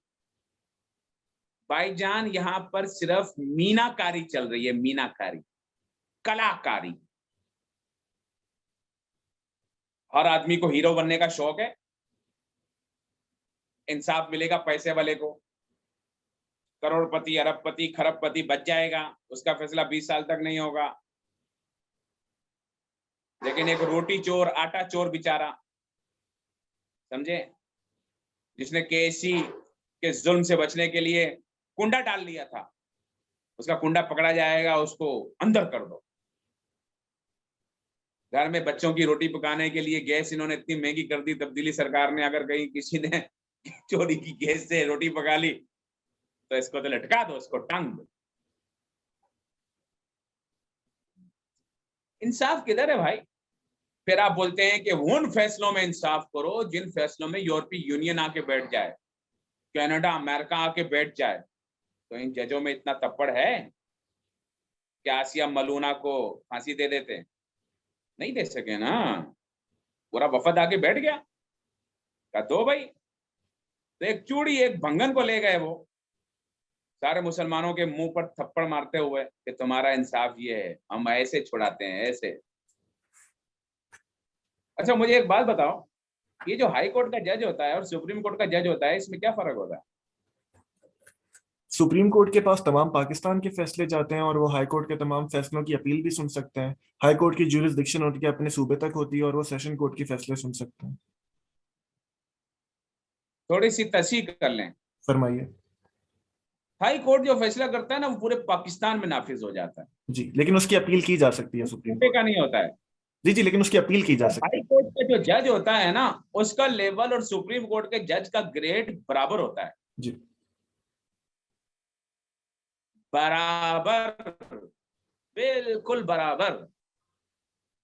بھائی جان یہاں پر صرف مینا کاری چل رہی ہے, مینا کاری, کلاکاری. ہر آدمی کو ہیرو بننے کا شوق ہے, انصاف ملے گا پیسے والے کو. کروڑ پتی, ارب پتی, کھرب پتی بچ جائے گا, اس کا فیصلہ 20 سال تک نہیں ہوگا. لیکن ایک روٹی چور, آٹا چور بیچارہ, سمجھے, جس نے کیسی کے ظلم سے بچنے کے لیے کنڈا ڈال لیا تھا, اس کا کنڈا پکڑا جائے گا, اس کو اندر کر دو. گھر میں بچوں کی روٹی پکانے کے لیے گیس انہوں نے اتنی مہنگی کر دی تبدیلی سرکار نے, اگر کہیں کسی نے چوری کی گیس سے روٹی پکا لی تو اس کو تو لٹکا دو, اس کو ٹانگ دو. انصاف کدھر ہے بھائی؟ پھر آپ بولتے ہیں کہ ان فیصلوں میں انصاف کرو جن فیصلوں میں یورپی یونین آ کے بیٹھ جائے, کینیڈا امریکہ آ کے بیٹھ جائے. تو ان ججوں میں اتنا تپڑ ہے کہ آسیہ ملونہ کو پھانسی دے دیتے؟ نہیں دے سکے نا. پورا وفد آ کے بیٹھ گیا, کہا دو بھائی. تو ایک چوڑی ایک بھنگن کو لے گئے وہ سارے مسلمانوں کے منہ پر تھپڑ مارتے ہوئے کہ تمہارا انصاف یہ ہے, ہم ایسے چھڑاتے ہیں ایسے. اچھا مجھے ایک بات بتاؤ, یہ جو ہائی کورٹ کا جج ہوتا ہے اور سپریم کورٹ کا جج ہوتا ہے, اس میں کیا فرق ہوتا ہے؟ سپریم کورٹ کے پاس تمام پاکستان کے فیصلے جاتے ہیں اور وہ ہائی کورٹ کے تمام فیصلوں کی اپیل بھی سن سکتے ہیں. ہائی کورٹ کی جورسڈکشن ان کے اپنے صوبے تک ہوتی ہے اور وہ سیشن کورٹ کے فیصلے سن سکتے ہیں. تھوڑی سی تصحیح کر لیں. فرمائیے. ہائی کورٹ جو فیصلہ کرتا ہے نا وہ پورے پاکستان میں نافذ ہو جاتا ہے, جی, لیکن اس کی اپیل کی جا سکتی ہے سپریم صوبے کورٹ. کا نہیں ہوتا ہے. جی جی, لیکن اس کی اپیل کی جا سکتی ہائی ہے. کورٹ کا جو جج ہوتا ہے نا اس کا لیول اور سپریم کورٹ کے جج کا گریڈ برابر ہوتا ہے. جی, برابر, بالکل برابر.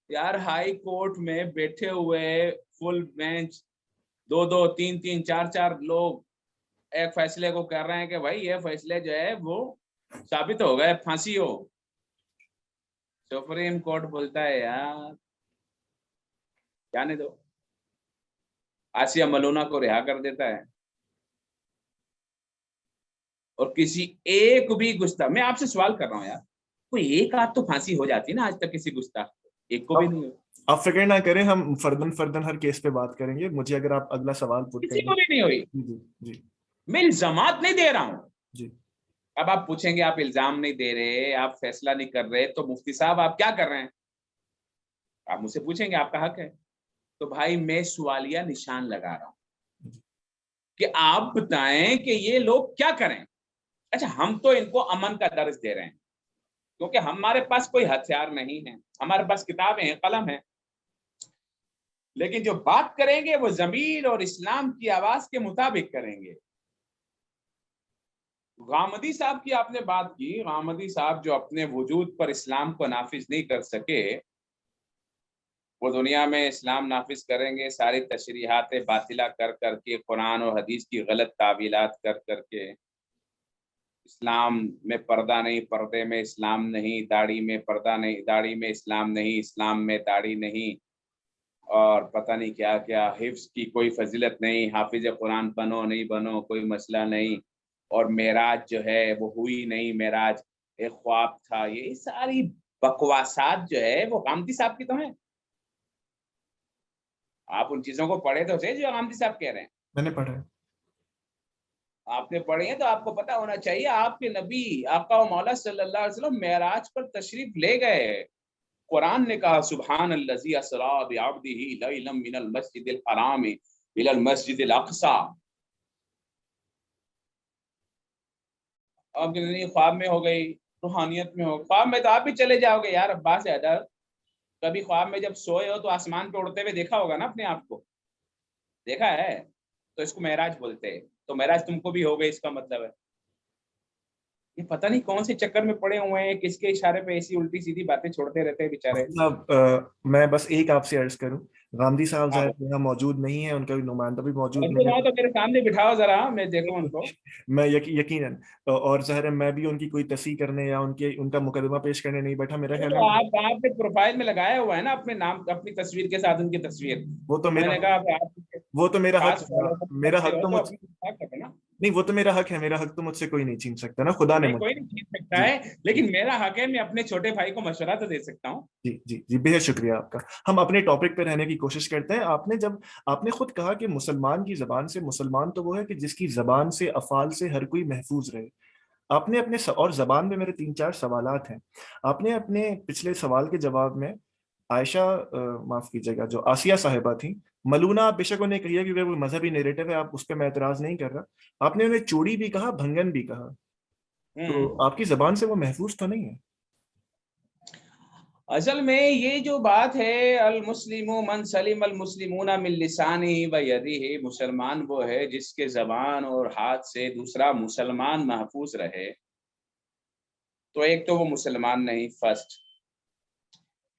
یار ہائی کورٹ میں بیٹھے ہوئے فل بینچ 2 3 4 لوگ ایک فیصلے کو کر رہے ہیں کہ بھائی یہ فیصلے جو ہے وہ ثابت ہو گئے, پھانسی ہو. سپریم کورٹ بولتا ہے یار جانے دو, آسیہ ملونہ کو رہا کر دیتا ہے. اور کسی ایک بھی گستاخ, میں آپ سے سوال کر رہا ہوں یار, کوئی ایک آدھ تو پھانسی ہو جاتی نا آج تک کسی گستاخ کو, ایک کو بھی نہیں ہوئی. آپ فکر نہ کریں, ہم فردن ہر کیس پہ بات کریں گے. مجھے اگر آپ اگلا سوال پوچھ کسی کریں. کو بھی نہیں ہوئی. جی جی میں الزامات نہیں دے رہا ہوں. جی. اب آپ پوچھیں گے آپ الزام نہیں دے رہے, آپ فیصلہ نہیں کر رہے, تو مفتی صاحب آپ کیا کر رہے ہیں؟ آپ مجھ سے پوچھیں گے, آپ کا حق ہے. تو بھائی میں سوالیہ نشان لگا رہا ہوں کہ آپ بتائیں کہ یہ لوگ کیا کریں. اچھا ہم تو ان کو امن کا درس دے رہے ہیں کیونکہ ہمارے پاس کوئی ہتھیار نہیں ہے, ہمارے پاس کتابیں ہیں, قلم ہے, لیکن جو بات کریں گے وہ ضمیر اور اسلام کی آواز کے مطابق کریں گے. غامدی صاحب کی آپ نے بات کی, غامدی صاحب جو اپنے وجود پر اسلام کو نافذ نہیں کر سکے, وہ دنیا میں اسلام نافذ کریں گے ساری تشریحات باطلہ کر کر کے, قرآن اور حدیث کی غلط تعویلات کر کر کے. اسلام میں پردہ نہیں، پردے میں اسلام نہیں، داڑھی میں پردہ نہیں، داڑھی میں اسلام نہیں، اسلام میں داڑھی نہیں، اور پتہ نہیں کیا کیا، حفظ کی کوئی فضیلت نہیں، حافظ قرآن بنو نہیں بنو کوئی مسئلہ نہیں، اور معراج جو ہے وہ ہوئی نہیں، معراج ایک خواب تھا. یہ ساری بکواسات جو ہے وہ غامدی صاحب کی تو ہیں. آپ ان چیزوں کو پڑھے تو صحیح جو غامدی صاحب کہہ رہے ہیں. میں نے پڑھا ہے. آپ نے پڑھی ہیں تو آپ کو پتا ہونا چاہیے آپ کے نبی آقا و مولا صلی اللہ علیہ وسلم معراج پر تشریف لے گئے. قرآن نے کہا سبحان الذی اسری بعبدہ لیلا من المسجد الحرام الی المسجد الاقصی. اب نہیں خواب میں ہو گئی، روحانیت میں ہو، خواب میں تو آپ بھی چلے جاؤ گے یار. عباس حیدر کبھی خواب میں جب سوئے ہو تو آسمان پہ اڑتے ہوئے دیکھا ہوگا نا اپنے آپ کو، دیکھا ہے؟ تو اس کو معراج بولتے ہیں. تو معراج تم کو بھی ہو گئی، اس کا مطلب ہے یہ پتہ نہیں کون سے چکر میں پڑے ہوئے ہیں، کس کے اشارے پہ ایسی الٹی سیدھی باتیں چھوڑتے رہتے ہیں بیچارے. صاحب میں بس ایک آپ سے عرض کروں، غامدی صاحب آپ ظاہر یہاں موجود نہیں ہے، ان کا بھی نمائندہ بھی موجود موجود نہیں ہو ہے. تو میرے سامنے بٹھاؤ ذرا، میں دیکھوں ان کو. میں یقیناً، اور ظاہر ہے میں بھی ان کی کوئی تصحیح کرنے یا ان کا مقدمہ پیش کرنے نہیں بیٹھا. میرا خیال تو ہے آپ نے پروفائل میں لگایا ہوا ہے نا اپنے نام اپنی تصویر کے ساتھ ان کی تصویر، وہ تو تو میں میرا نے کہا آپ وہ تو میرا حق خاص ہے. فالو میرا کرتے حق ہو تو تو مجھ اپنی بات کرو نا. نہیں، وہ تو میرا حق ہے. میرا حق تو مجھ سے کوئی نہیں چھین سکتا نا، خدا نے نہیں مجھ. کوئی نہیں چھین سکتا جی ہے، جی لیکن میرا حق ہے میں اپنے چھوٹے بھائی کو مشورہ تو دے سکتا ہوں. جی جی جی بے حد شکریہ آپ کا. ہم اپنے ٹاپک پہ رہنے کی کوشش کرتے ہیں. آپ نے خود کہا کہ مسلمان کی زبان سے، مسلمان تو وہ ہے کہ جس کی زبان سے، افعال سے ہر کوئی محفوظ رہے. آپ نے اور زبان میں میرے 3-4 سوالات ہیں. آپ نے اپنے پچھلے سوال کے جواب میں عائشہ معاف کیجیے گا جو آسیہ صاحبہ تھیں، ملونہ آپ بے شک انہیں کہیے کیونکہ وہ مذہبی نیریٹو ہے، آپ اس پہ میں اعتراض نہیں کر رہا. آپ نے انہیں چوڑی بھی کہا، بھنگن بھی کہا. تو آپ کی زبان سے وہ محفوظ تو نہیں ہے؟ اصل میں یہ جو بات ہے المسلم من سلم المسلمون من لسانہ و یدہ، مسلمان وہ ہے جس کے زبان اور ہاتھ سے دوسرا مسلمان محفوظ رہے. تو ایک تو وہ مسلمان نہیں فرسٹ،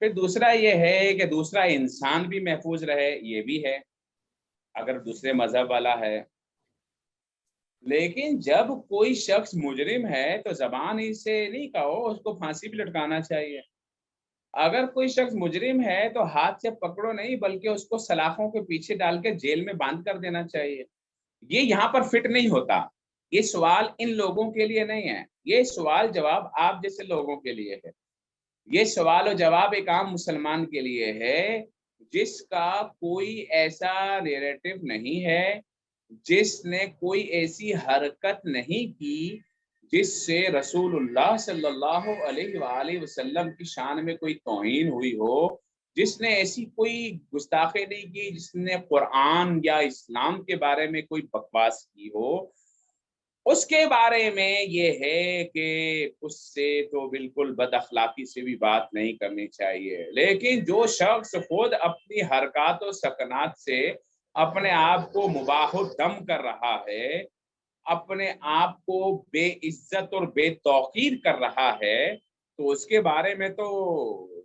پھر دوسرا یہ ہے کہ دوسرا انسان بھی محفوظ رہے، یہ بھی ہے اگر دوسرے مذہب والا ہے. لیکن جب کوئی شخص مجرم ہے تو زبان ہی سے نہیں کہو، اس کو پھانسی بھی لٹکانا چاہیے. اگر کوئی شخص مجرم ہے تو ہاتھ سے پکڑو نہیں بلکہ اس کو سلاخوں کے پیچھے ڈال کے جیل میں باندھ کر دینا چاہیے. یہ یہاں پر فٹ نہیں ہوتا. یہ سوال ان لوگوں کے لیے نہیں ہے، یہ سوال جواب آپ جیسے لوگوں کے لیے ہے. یہ سوال و جواب ایک عام مسلمان کے لیے ہے جس کا کوئی ایسا نیریٹو نہیں ہے، جس نے کوئی ایسی حرکت نہیں کی جس سے رسول اللہ صلی اللہ علیہ وآلہ وسلم کی شان میں کوئی توہین ہوئی ہو، جس نے ایسی کوئی گستاخی نہیں کی، جس نے قرآن یا اسلام کے بارے میں کوئی بکواس کی ہو. اس کے بارے میں یہ ہے کہ اس سے تو بالکل بد اخلاقی سے بھی بات نہیں کرنی چاہیے. لیکن جو شخص خود اپنی حرکات و سکنات سے اپنے آپ کو مباح الدم کر رہا ہے، اپنے آپ کو بے عزت اور بے توقیر کر رہا ہے، تو اس کے بارے میں تو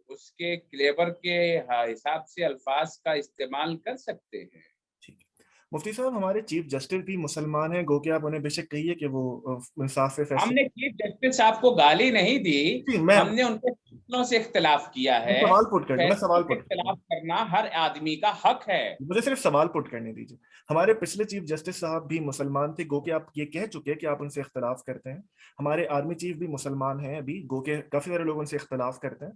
اس کے کلیور کے حساب سے الفاظ کا استعمال کر سکتے ہیں. ٹھیک ہے. مفتی صاحب ہمارے چیف جسٹس بھی مسلمان ہیں، گو کہ آپ انہیں بے شک کہیے کہ وہ انصاف سے ہم فیصلے. نے چیف جسٹس صاحب کو گالی نہیں دی، جی میں ہم نے ان کے فیصلوں سے اختلاف کیا ہے. سوال پٹ کر دوں، میں فیصلوں سوال سے پٹ کر دوں. اختلاف کرنا ہر آدمی کا حق ہے. مجھے صرف سوال پٹ کرنے دیجیے. ہمارے پچھلے چیف جسٹس صاحب بھی مسلمان تھے، گو کہ آپ یہ کہہ چکے کہ آپ ان سے اختلاف کرتے ہیں. ہمارے آرمی چیف بھی مسلمان ہیں ابھی، گو کہ کافی سارے لوگ ان سے اختلاف کرتے ہیں.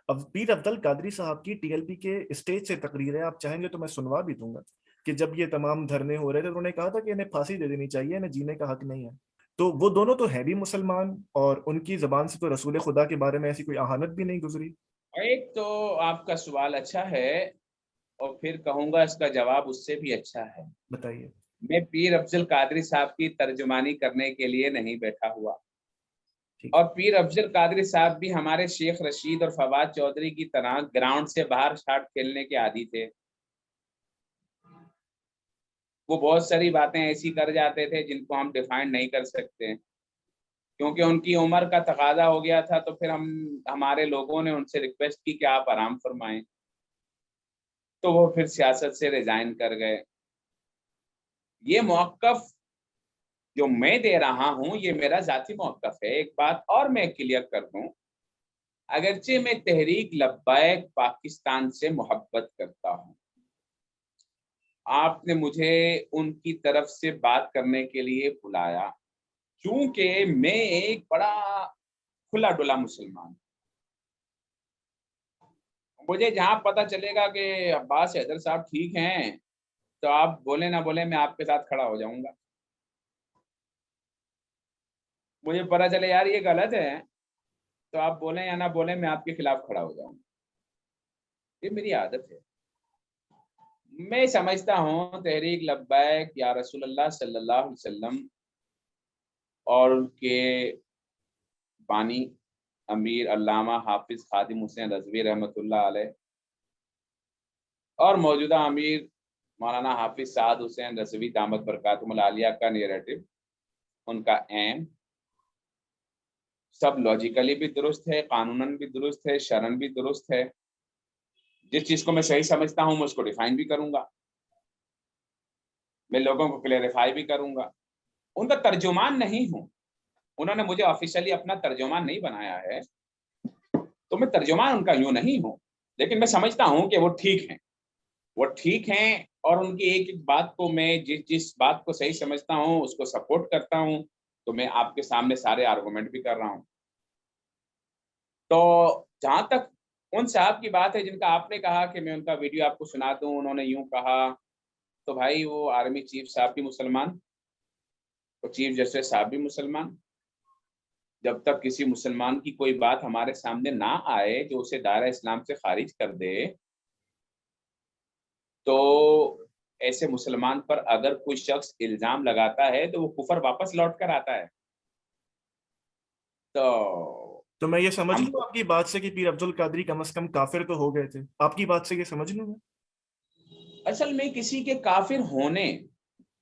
اب پیر عبدل قادری صاحب کی ٹی ایل پی کے اسٹیج سے تقریر ہے، آپ چاہیں گے تو میں سنوا بھی دوں گا کہ جب یہ تمام دھرنے ہو رہے تھے انہوں نے کہا تھا کہ انہیں پھانسی دے دینی چاہیے، انہیں جینے کا حق نہیں ہے. تو وہ دونوں تو ہیں بھی مسلمان، اور ان کی زبان سے تو رسول خدا کے بارے میں ایسی کوئی اہانت بھی نہیں گزری. ایک تو آپ کا سوال اچھا ہے، اور پھر کہوں گا اس کا جواب اس سے بھی اچھا ہے. بتائیے. میں پیر افضل قادری صاحب کی ترجمانی کرنے کے لیے نہیں بیٹھا ہوا، ٹھیک. اور پیر افضل قادری صاحب بھی ہمارے شیخ رشید اور فواد چودھری کی طرح گراؤنڈ سے باہر شاٹ کھیلنے کے عادی تھے. وہ بہت ساری باتیں ایسی کر جاتے تھے جن کو ہم ڈیفائن نہیں کر سکتے، کیونکہ ان کی عمر کا تقاضا ہو گیا تھا. تو پھر ہمارے لوگوں نے ان سے ریکویسٹ کی کہ آپ آرام فرمائیں، تو وہ پھر سیاست سے ریزائن کر گئے. یہ موقف جو میں دے رہا ہوں یہ میرا ذاتی موقف ہے. ایک بات اور میں کلیئر کر دوں, اگرچہ میں تحریک لبیک پاکستان سے محبت کرتا ہوں, آپ نے مجھے ان کی طرف سے بات کرنے کے لیے بلایا چونکہ میں ایک بڑا کھلا ڈلا مسلمان, مجھے جہاں پتہ چلے گا کہ عباس حیدر صاحب ٹھیک ہیں تو آپ بولے نہ بولے میں آپ کے ساتھ کھڑا ہو جاؤں گا. مجھے پتہ چلے یار یہ غلط ہے تو آپ بولیں یا نہ بولیں میں آپ کے خلاف کھڑا ہو جاؤں گا. یہ میری عادت ہے. میں سمجھتا ہوں تحریک لبیک یا رسول اللہ صلی اللہ علیہ وسلم اور ان کے بانی امیر علامہ حافظ خادم حسین رضوی رحمۃ اللہ علیہ اور موجودہ امیر مولانا حافظ سعد حسین رضوی دامت برکاتہم العالیہ کا نیریٹو, ان کا ایم سب لاجیکلی بھی درست ہے, قانوناً بھی درست ہے, شرعاً بھی درست ہے. جس چیز کو میں صحیح سمجھتا ہوں میں اس کو ڈیفائن بھی کروں گا, میں لوگوں کو کلیریفائی بھی کروں گا. ان کا ترجمان نہیں ہوں, انہوں نے مجھے آفیشلی اپنا ترجمان نہیں بنایا ہے تو میں ترجمان ان کا یوں نہیں ہوں, لیکن میں سمجھتا ہوں کہ وہ ٹھیک ہیں, وہ ٹھیک ہیں اور ان کی ایک ایک بات کو میں جس بات کو صحیح سمجھتا ہوں اس کو سپورٹ کرتا ہوں. تو میں آپ کے سامنے سارے آرگومنٹ بھی کر رہا ہوں. تو جہاں تک ان صاحب کی بات ہے جن کا آپ نے کہا کہ میں ان کا ویڈیو آپ کو سنا دوں, انہوں نے یوں کہا, تو بھائی وہ آرمی چیف صاحب بھی مسلمان, تو چیف جسٹس صاحب بھی مسلمان. جب تک کسی مسلمان کی کوئی بات ہمارے سامنے نہ آئے جو اسے دائرہ اسلام سے خارج کر دے, تو ایسے مسلمان پر اگر کوئی شخص الزام لگاتا ہے تو وہ کفر واپس لوٹ کر آتا ہے. تو میں یہ سمجھ ہم لوں آپ کی بات سے کہ پیر عبد القادری کم از کم کافر تو ہو گئے تھے, آپ کی بات سے یہ سمجھ لوں میں؟ اصل میں کسی کے کافر ہونے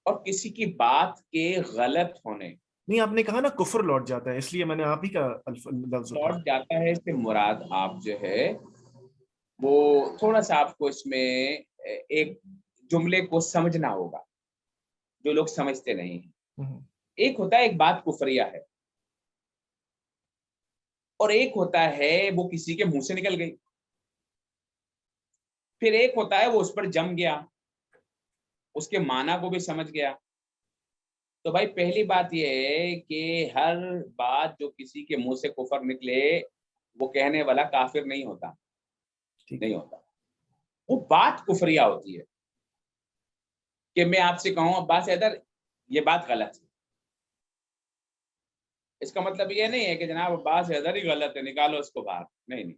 اور کسی کی بات کے غلط ہونے, نہیں آپ نے کہا نا کفر لوٹ جاتا ہے, اس لیے میں نے آپ ہی کا لفظ اٹھایا. لوٹ جاتا ہے سے مراد آپ جو ہے وہ تھوڑا سا آپ کو اس میں ایک جملے کو سمجھنا ہوگا جو لوگ سمجھتے نہیں ہیں. ہوں. ایک ہوتا ہے ایک بات کفریہ ہے اور ایک ہوتا ہے وہ کسی کے منہ سے نکل گئی, پھر ایک ہوتا ہے وہ اس پر جم گیا, اس کے معنی کو بھی سمجھ گیا. تو بھائی پہلی بات یہ ہے کہ ہر بات جو کسی کے منہ سے کفر نکلے وہ کہنے والا کافر نہیں ہوتا, نہیں ہوتا. وہ بات کفریہ ہوتی ہے کہ میں آپ سے کہوں عباس حیدر یہ بات غلط ہے, اس کا مطلب یہ نہیں ہے کہ جناب عباس حیدر ہی غلط ہے نکالو اس کو باہر, نہیں نہیں.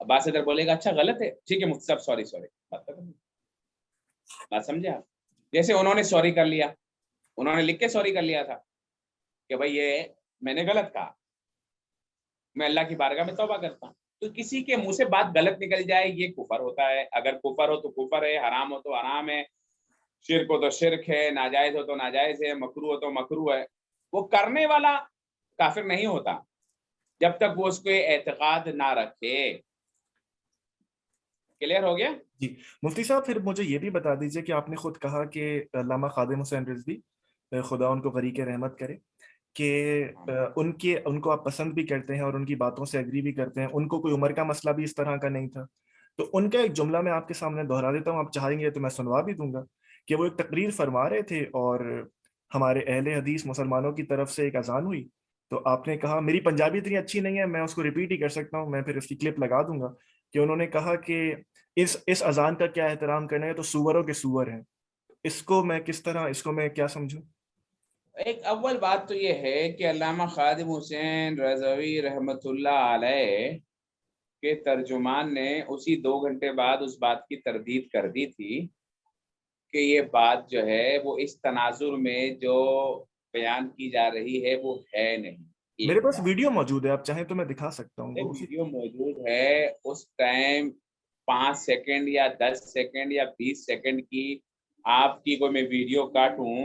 عباس حیدر بولے گا اچھا غلط ہے ٹھیک ہے مفتی صاحب سوری بات سمجھے آپ. جیسے انہوں نے سوری کر لیا, انہوں نے لکھ کے سوری کر لیا تھا کہ بھائی یہ میں نے غلط کہا, میں اللہ کی بارگاہ میں توبہ کرتا ہوں. تو کسی کے منہ سے بات غلط نکل جائے یہ کفر ہوتا ہے. اگر کفر ہو تو کفر ہے, حرام ہو تو حرام ہے, شرک ہو تو شرک ہے, ناجائز ہو تو ناجائز ہے, مکروہ ہو تو مکروہ ہے. وہ کرنے والا کافر نہیں ہوتا جب تک وہ اس کو اعتقاد نہ رکھے. کلیئر ہو گیا؟ جی مفتی صاحب پھر مجھے یہ بھی بتا دیجئے کہ آپ نے خود کہا کہ علامہ خادم حسین رضوی خدا ان کو غریق رحمت کرے کہ ان کو آپ پسند بھی کرتے ہیں اور ان کی باتوں سے اگری بھی کرتے ہیں, ان کو کوئی عمر کا مسئلہ بھی اس طرح کا نہیں تھا. تو ان کا ایک جملہ میں آپ کے سامنے دہرا دیتا ہوں, آپ چاہیں گے تو میں سنوا بھی دوں گا کہ وہ ایک تقریر فرما رہے تھے اور ہمارے اہل حدیث مسلمانوں کی طرف سے ایک اذان ہوئی, تو آپ نے کہا, میری پنجابی اتنی اچھی نہیں ہے میں اس کو ریپیٹ ہی کر سکتا ہوں, میں پھر اس کی کلپ لگا دوں گا, کہ انہوں نے کہا کہ اس اذان کا کیا احترام کرنا ہے, تو سوروں کے سور ہیں. اس کو میں کیا سمجھوں؟ ایک اول بات تو یہ ہے کہ علامہ خادم حسین رضوی رحمۃ اللہ علیہ کے ترجمان نے اسی 2 گھنٹے بعد اس بات کی تردید کر دی تھی کہ یہ بات جو ہے وہ اس تناظر میں جو بیان کی جا رہی ہے وہ ہے نہیں. میرے پاس ویڈیو موجود ہے, آپ چاہیں تو میں دکھا سکتا ہوں وہ اسی. ویڈیو موجود ہے, اس ٹائم 5 سیکنڈ یا 10 سیکنڈ یا 20 سیکنڈ کی آپ کی کوئی میں ویڈیو کاٹوں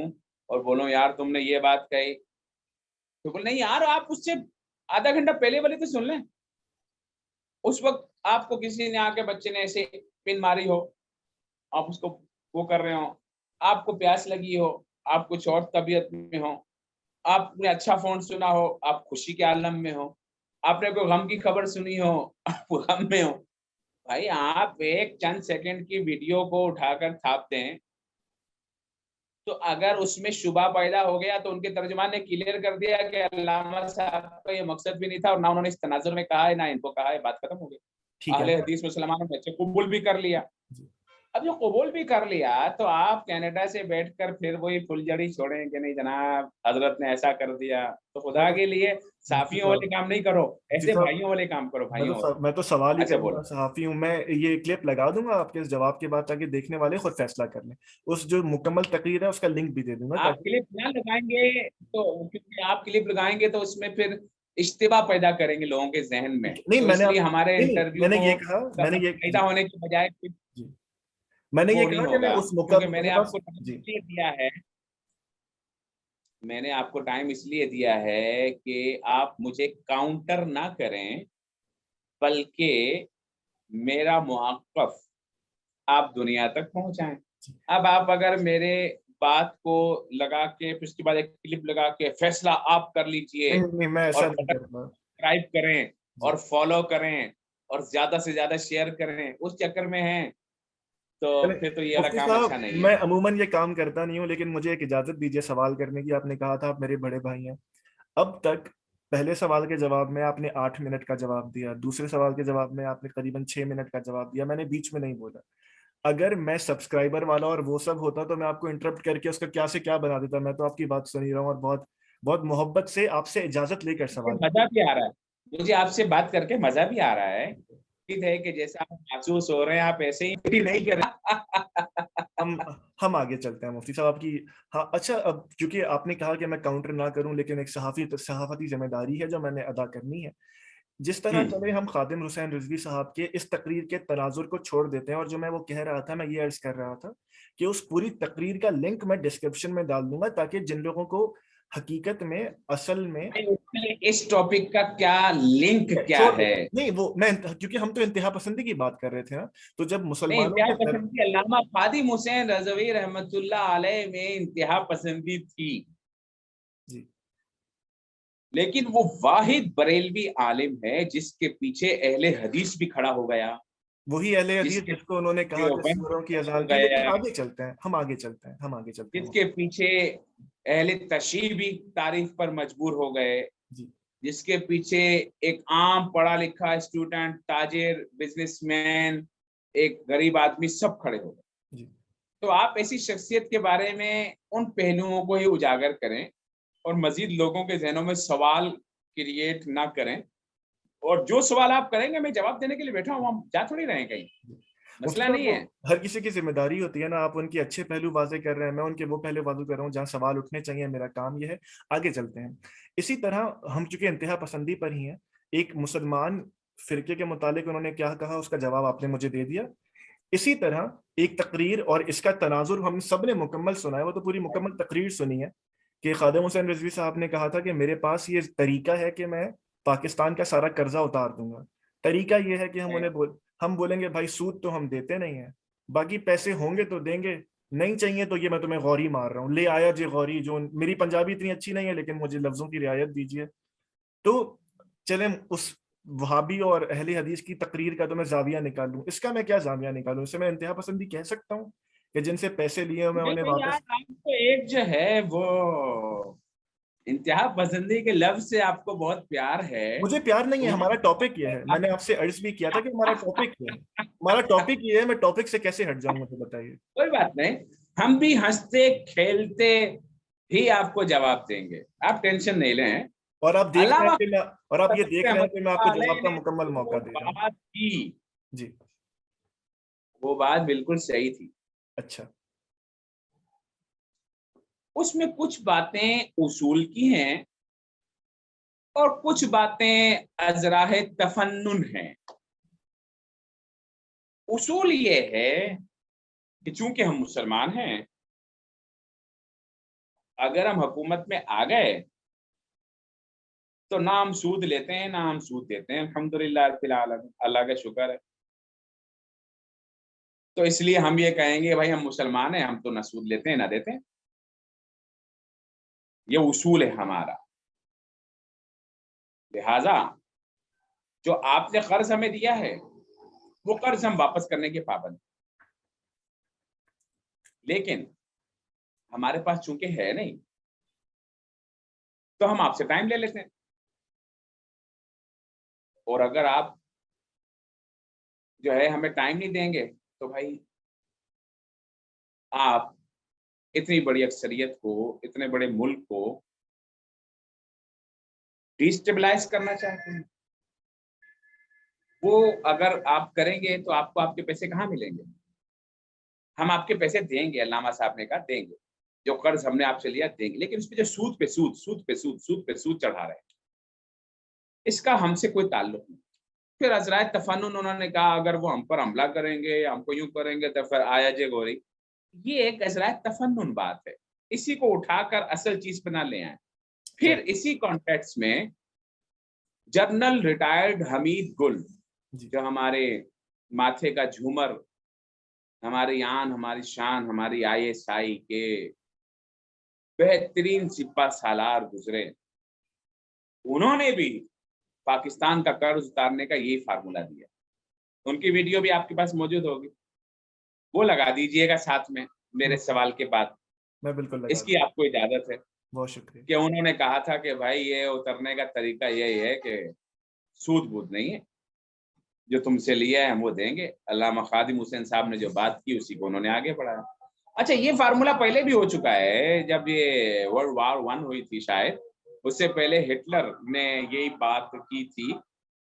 اور بولوں یار تم نے یہ بات کہی, تو بول نہیں یار آپ اس سے آدھا گھنٹہ پہلے والے تو سن لیں. اس وقت آپ کو کسی نے آ کے بچے نے ایسے پن ماری ہو, آپ اس کو وہ کر رہے ہو, آپ کو پیاس لگی ہو, آپ کچھ اور طبیعت میں ہو, آپ نے اچھا فون سنا ہو، آپ خوشی کے عالم میں ہو، آپ نے کوئی غم کی خبر سنی ہو، آپ غم میں ہو. بھائی آپ ایک چند سیکنڈ کی ویڈیو کو اٹھا کر چھاپتے ہیں، تو اگر اس میں شبہ پیدا ہو گیا تو ان کے ترجمان نے کلیئر کر دیا کہ علامہ صاحب کا یہ مقصد بھی نہیں تھا، اور نہ انہوں نے اس تناظر میں کہا ہے نہ ان کو کہا ہے، بات ختم ہو گئی. ٹھیک ہے. اہل حدیث مسلمانوں نے اچھے قبول بھی کر لیا. اب جو قبول بھی کر لیا تو آپ کینیڈا سے بیٹھ کر پھر وہی پھلجڑی چھوڑیں کہ نہیں جناب حضرت نے ایسا کر دیا. تو خدا کے لیے مفتی صحافیوں والے صاحب، کام نہیں کرو، مفتی ایسے صاحب، بھائیوں والے کام کرو، بھائیوں والے. میں تو سوال ہی اچھا کروں بولو. گا، صحافی ہوں میں. یہ کلپ لگا دوں گا آپ کے اس جواب کے بعد تاکہ دیکھنے والے خود فیصلہ کر لیں. اس جو مکمل تقریر ہے اس کا لنک بھی دے دوں گا آپ تاکہ. کلپ نہ لگائیں گے تو، کیونکہ آپ کلپ لگائیں گے تو اس میں پھر اشتباہ پیدا کریں گے لوگوں کے ذہن میں، نہیں تو میں اس نے لیے ہمارے نہیں نہیں، میں نے یہ انٹرویو کہا، میں نے یہ فائدہ جی ہونے کے بجائے جی میں نے یہ وہ نہیں کہا کہ میں ہوگا. اس موقع کیونکہ میں نے میرے آپ پاس. کو ٹائم جی اس لیے دیا ہے، میں نے آپ کو ٹائم اس لیے دیا ہے کہ آپ مجھے کاؤنٹر نہ کریں، بلکہ میرا موقف آپ دنیا تک پہنچائیں. اب آپ اگر میرے بات کو لگا کے پھر اس کے بعد ایک کلپ لگا کے فیصلہ آپ کر لیجئے نہیں نہیں، میں ایسا اور نہیں کرتا. سبسکرائب کریں جی اور فالو کریں اور زیادہ سے زیادہ شیئر کریں، اس چکر میں ہیں تو چلیں، پھر تو یہ والا مفتی کام صاحب اچھا نہیں ہے. میں عموماً یہ کام کرتا نہیں ہوں، لیکن مجھے ایک اجازت دیجیے سوال کرنے کی. آپ نے کہا تھا آپ میرے بڑے بھائی ہیں. اب تک پہلے سوال کے جواب میں آپ نے 8 منٹ کا جواب دیا، دوسرے سوال کے جواب میں آپ نے قریباً 6 منٹ کا جواب دیا، میں نے بیچ میں نہیں بولا. اگر میں سبسکرائبر والا اور وہ سب ہوتا تو میں آپ کو انٹرپٹ کر کے اس کا کیا سے کیا بنا دیتا. میں تو آپ کی بات سن ہی رہا ہوں اور بہت بہت محبت سے آپ سے اجازت لے کر مجھے سوال مزہ بھی آ رہا ہے، مجھے آپ سے بات کر کے مزہ بھی آ رہا ہے. امید ہے کہ جیسا آپ محسوس ہو رہے ہیں آپ ایسے ہی نہیں کر رہے. ہم ہم آگے چلتے ہیں مفتی صاحب آپ کی. ہاں اچھا، اب کیونکہ آپ نے کہا کہ میں کاؤنٹر نہ کروں، لیکن ایک صحافتی ذمہ داری ہے جو میں نے ادا کرنی ہے. جس طرح چلے ہم خادم حسین رضوی صاحب کے اس تقریر کے تناظر کو چھوڑ دیتے ہیں، اور جو میں وہ کہہ رہا تھا، میں یہ عرض کر رہا تھا کہ اس پوری تقریر کا لنک میں ڈسکرپشن میں ڈال دوں گا تاکہ جن لوگوں کو حقیقت میں اصل میں اس ٹاپک کا کیا لنک کیا چھوڑ دیں. ہے؟ نہیں وہ میں کیونکہ ہم تو انتہا پسندی کی بات کر رہے تھے نا، تو جب نہیں، مسلمانوں انتہا کے پسندی علامہ خادم حسین رضوی رحمت اللہ علیہ میں انتہا پسندی تھی، جی لیکن وہ واحد بریلوی عالم ہے جس کے پیچھے اہل حدیث بھی کھڑا ہو گیا، وہی اہل جس حدیث کے جس کو انہوں نے کہا کہ دیوبند سوروں کی کھڑا ہو اذان کی. گیا، لیکن آگے چلتے ہیں، ہم آگے چلتے ہیں، ہم آگے چلتے جس ہیں. کے پیچھے اہل تشیع بھی تعریف پر مجبور ہو گئے، جی جس کے پیچھے ایک عام پڑھا لکھا اسٹوڈنٹ، تاجر، بزنس مین، ایک غریب آدمی، سب کھڑے ہو گئے. جی تو آپ ایسی شخصیت کے بارے میں ان پہلوؤں کو ہی اجاگر کریں اور مزید لوگوں کے ذہنوں میں سوال کریٹ نہ کریں. اور جو سوال آپ کریں گے میں جواب دینے کے لیے بیٹھا ہوں، ہم جا تھوڑی رہے ہیں کہیں، مفتی مسئلہ صاحب، نہیں وہ ہے. ہر کسی کی ذمہ داری ہوتی ہے نا. آپ ان کے اچھے پہلو واضح کر رہے ہیں، میں ان کے وہ پہلو واضح کر رہا ہوں جہاں سوال اٹھنے چاہیے. میرا کام یہ ہے. آگے چلتے ہیں. اسی طرح ہم چونکہ انتہا پسندی پر ہی ہیں، ایک مسلمان فرقے کے متعلق انہوں نے کیا کہا اس کا جواب آپ نے مجھے دے دیا. اسی طرح ایک تقریر اور اس کا تناظر ہم سب نے مکمل سنا ہے، وہ تو پوری مکمل تقریر سنی ہے کہ خادم حسین رضوی صاحب نے کہا تھا کہ میرے پاس یہ طریقہ ہے کہ میں پاکستان کا سارا قرضہ اتار دوں گا. طریقہ یہ ہے کہ ہم بولیں گے بھائی سود تو ہم دیتے نہیں ہیں، باقی پیسے ہوں گے تو دیں گے، نہیں چاہیے تو یہ میں تمہیں غوری مار رہا ہوں، لے آیا جی غوری. جو میری پنجابی اتنی اچھی نہیں ہے لیکن مجھے لفظوں کی رعایت دیجیے. تو چلیں اس وہابی اور اہل حدیث کی تقریر کا تو میں زاویہ نکالوں، اس کا میں کیا زاویہ نکالوں؟ اسے میں انتہا پسندی کہہ سکتا ہوں کہ جن سے پیسے لیے میں انہیں نہیں واپس. یار، آپ کو ایک جو ہے وہ انتہا پسندی کے لفظ سے آپ کو بہت پیار ہے. مجھے پیار نہیں ہے، ہمارا ٹاپک یہ ہے. میں نے آپ سے عرض بھی کیا تھا کہ ہمارا ٹاپک یہ ہے. ہمارا ٹاپک یہ ہے، میں ٹاپک سے کیسے ہٹ جاؤں مجھے بتائیے. کوئی بات نہیں، ہم بھی ہنستے کھیلتے ہی آپ کو جواب دیں گے، آپ ٹینشن نہیں لیں. اور آپ دیکھ رہے علامہ ہیں کہ میں اور آپ یہ دیکھ رہے ہیں رحمۃ کہ میں آپ اللہ کو جواب علیہ کا نے مکمل موقع جو دے رہا ہوں. بات کی جی وہ بات بالکل صحیح تھی. اچھا. اس میں کچھ باتیں اصول کی ہیں اور کچھ باتیں ازراہ تفنن ہیں. اصول یہ ہے کہ چونکہ ہم مسلمان ہیں، اگر ہم حکومت میں آ گئے تو نہ ہم سود لیتے ہیں نہ ہم سود دیتے ہیں، الحمدللہ رب العالمین، اللہ کا شکر ہے. تو اس لیے ہم یہ کہیں گے بھائی ہم مسلمان ہیں، ہم تو نہ سود لیتے ہیں نہ دیتے ہیں. یہ اصول ہے ہمارا. لہذا جو آپ نے قرض ہمیں دیا ہے وہ قرض ہم واپس کرنے کے پابند، لیکن ہمارے پاس چونکہ ہے نہیں تو ہم آپ سے ٹائم لے لیتے ہیں. اور اگر آپ جو ہے ہمیں ٹائم نہیں دیں گے تو بھائی آپ اتنی بڑی اکثریت کو، اتنے بڑے ملک کو ڈیسٹیبلائز کرنا چاہتے ہیں. وہ اگر آپ کریں گے تو آپ کو آپ کے پیسے کہاں ملیں گے؟ ہم آپ کے پیسے دیں گے، علامہ صاحب نے کہا دیں گے، جو قرض ہم نے آپ سے لیا دیں گے، لیکن اس پہ جو سود پہ سود، سود پہ سود، سود پہ سود چڑھا رہے ہیں، اس کا ہم سے کوئی تعلق نہیں. پھر حضرات تفنن انہوں نے کہا اگر وہ ہم پر حملہ کریں گے، ہم کو یوں کریں گے تو پھر آیا جے گوری. یہ ایک حضرات تفنن بات ہے، اسی کو اٹھا کر اصل چیز پہ نہ لے آئیں. پھر اسی کانٹیکس میں جنرل ریٹائرڈ حمید گل، جو ہمارے ماتھے کا جھومر، ہماری آن، ہماری شان، ہماری ISI کے بہترین سپہ سالار گزرے، انہوں نے بھی پاکستان کا قرض اتارنے کا یہی فارمولا دیا. ان کی ویڈیو بھی آپ کے پاس موجود ہوگی، وہ لگا دیجئے گا ساتھ میں میرے سوال کے بعد. میں بالکل اس کی آپ کو اجازت ہے. بہت شکریہ. کہ انہوں نے کہا تھا کہ بھائی یہ اترنے کا طریقہ یہی ہے کہ سود بود نہیں ہے، جو تم سے لیا ہے ہم وہ دیں گے. علامہ خادم حسین صاحب نے جو بات کی اسی کو انہوں نے آگے بڑھایا. اچھا یہ فارمولا پہلے بھی ہو چکا ہے، جب یہ ورلڈ وار 1 ہوئی تھی شاید، اس سے پہلے ہٹلر نے یہی بات کی تھی،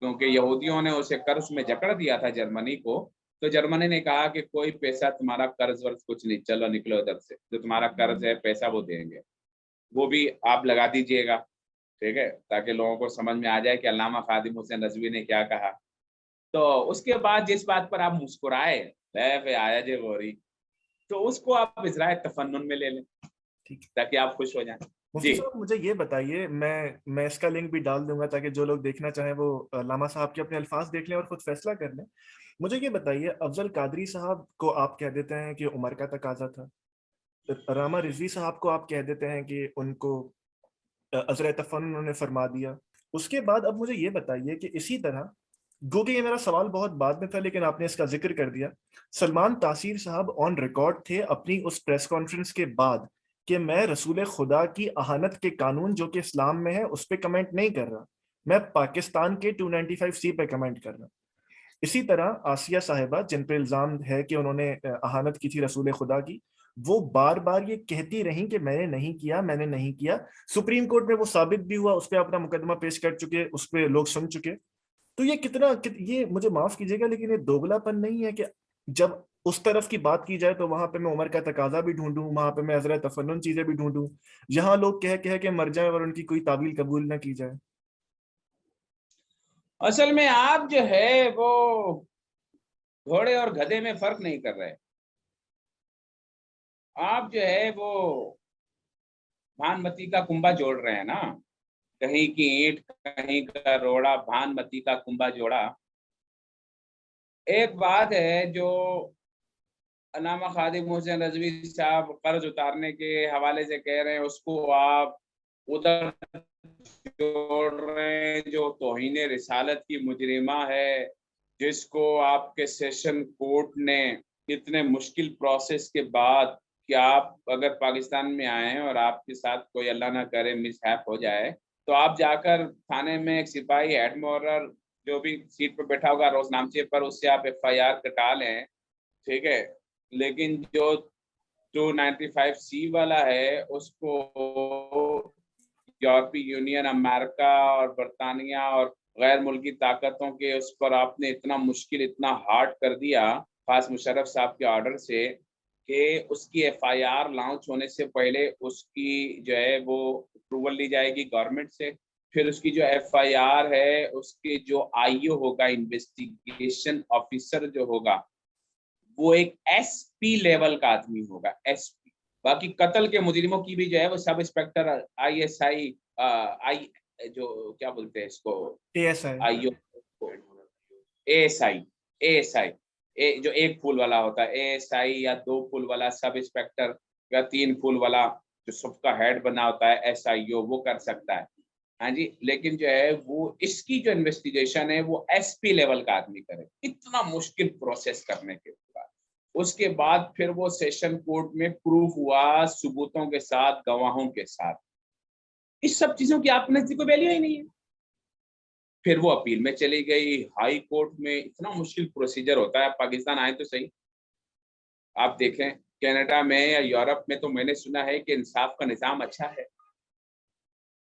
کیونکہ یہودیوں نے اسے قرض میں جکڑ دیا تھا جرمنی کو. تو جرمنی نے کہا کہ کوئی پیسہ تمہارا قرض ورض کچھ نہیں، چلو نکلو ادھر سے، جو تمہارا قرض ہے پیسہ وہ دیں گے، وہ بھی آپ لگا دیجئے گا. ٹھیک ہے، تاکہ لوگوں کو سمجھ میں آ جائے کہ علامہ خادم حسین رضوی نے کیا کہا. تو اس کے بعد جس بات پر آپ مسکرائے آیا جے غوری، تو اس کو آپ اجرائے تفنن میں لے لیں تاکہ آپ خوش ہو جائیں. مفتی صاحب مجھے یہ بتائیے، میں اس کا لنک بھی ڈال دوں گا تاکہ جو لوگ دیکھنا چاہیں وہ علامہ صاحب کے اپنے الفاظ دیکھ لیں اور خود فیصلہ کر لیں. مجھے یہ بتائیے، افضل قادری صاحب کو آپ کہہ دیتے ہیں کہ عمر کا تقاضا تھا، راما رضوی صاحب کو آپ کہہ دیتے ہیں کہ ان کو عذر تفنن انہوں نے فرما دیا. اس کے بعد اب مجھے یہ بتائیے کہ اسی طرح، گو کہ یہ میرا سوال بہت بعد میں تھا لیکن آپ نے اس کا ذکر کر دیا، سلمان تاثیر صاحب آن ریکارڈ تھے اپنی اس پریس کانفرنس کے بعد کہ میں رسول خدا کی اہانت کے قانون جو کہ اسلام میں ہے اس پہ کمنٹ نہیں کر رہا، میں پاکستان کے 295C پہ کمنٹ کر رہا. اسی طرح آسیہ صاحبہ جن پہ الزام ہے کہ انہوں نے اہانت کی تھی رسول خدا کی، وہ بار بار یہ کہتی رہیں کہ میں نے نہیں کیا، میں نے نہیں کیا. سپریم کورٹ میں وہ ثابت بھی ہوا، اس پہ اپنا مقدمہ پیش کر چکے، اس پہ لوگ سن چکے. تو یہ یہ مجھے معاف کیجیے گا لیکن یہ دوگلا پن نہیں ہے کہ جب اس طرف کی بات کی جائے تو وہاں پہ میں عمر کا تقاضا بھی ڈھونڈوں، وہاں پہ میں حضرت تفنن چیزیں بھی ڈھونڈوں، یہاں لوگ کہہ کہ مر جائیں اور ان کی کوئی تعویل قبول نہ کی جائے. اصل میں آپ جو ہے وہ گھوڑے اور گدھے میں فرق نہیں کر رہے. آپ جو ہے وہ بھان متی کا کنبا جوڑ رہے ہیں نا، کہیں کی اینٹ کہیں کا روڑا، بھان متی کا کنبا جوڑا. ایک بات ہے جو علامہ خادم حسین رضوی صاحب قرض اتارنے کے حوالے سے کہہ رہے ہیں، اس کو آپ ادھر جوڑ رہے ہیں جو توہین رسالت کی مجرمہ ہے، جس کو آپ کے سیشن کورٹ نے اتنے مشکل پروسیس کے بعد کہ آپ اگر پاکستان میں آئے ہیں اور آپ کے ساتھ کوئی اللہ نہ کرے مس ہیپ ہو جائے تو آپ جا کر تھانے میں ایک سپاہی ہیڈ مورر جو بھی سیٹ پہ بیٹھا ہوگا روز نامچے پر، اس سے آپ FIR کٹا لیں. ٹھیک ہے، لیکن جو 295C والا ہے اس کو یورپی یونین، امریکہ اور برطانیہ اور غیر ملکی طاقتوں کے اس پر آپ نے اتنا مشکل، اتنا ہارڈ کر دیا خاص مشرف صاحب کے آرڈر سے کہ اس کی FIR لانچ ہونے سے پہلے اس کی جو ہے وہ اپروول لی جائے گی گورنمنٹ سے. پھر اس کی جو FIR ہے اس کے جو IO ہوگا، انویسٹیگیشن آفیسر جو ہوگا، وہ ایک SP لیول کا آدمی ہوگا، SP. باقی قتل کے مجرموں کی بھی جو ہے وہ سب انسپیکٹر ISI جو کیا بولتے ہیں اس کو، IO ASI جو 1 پھول والا ہوتا ہے، ASI یا 2 پھول والا سب انسپیکٹر یا 3 پھول والا جو سب کا ہیڈ بنا ہوتا ہے SIO وہ کر سکتا ہے, ہاں جی, لیکن جو ہے وہ اس کی جو انویسٹیگیشن ہے وہ SP لیول کا آدمی کرے, اتنا مشکل پروسیس کرنے کے بعد اس کے بعد پھر وہ سیشن کورٹ میں پروف ہوا ثبوتوں کے ساتھ, گواہوں کے ساتھ. اس سب چیزوں کی آپ نزدیک کوئی ویلیو ہی نہیں ہے. پھر وہ اپیل میں چلی گئی ہائی کورٹ میں, اتنا مشکل پروسیجر ہوتا ہے. پاکستان آئے تو صحیح, آپ دیکھیں کینیڈا میں یا یورپ میں تو میں نے سنا ہے کہ انصاف کا نظام اچھا ہے.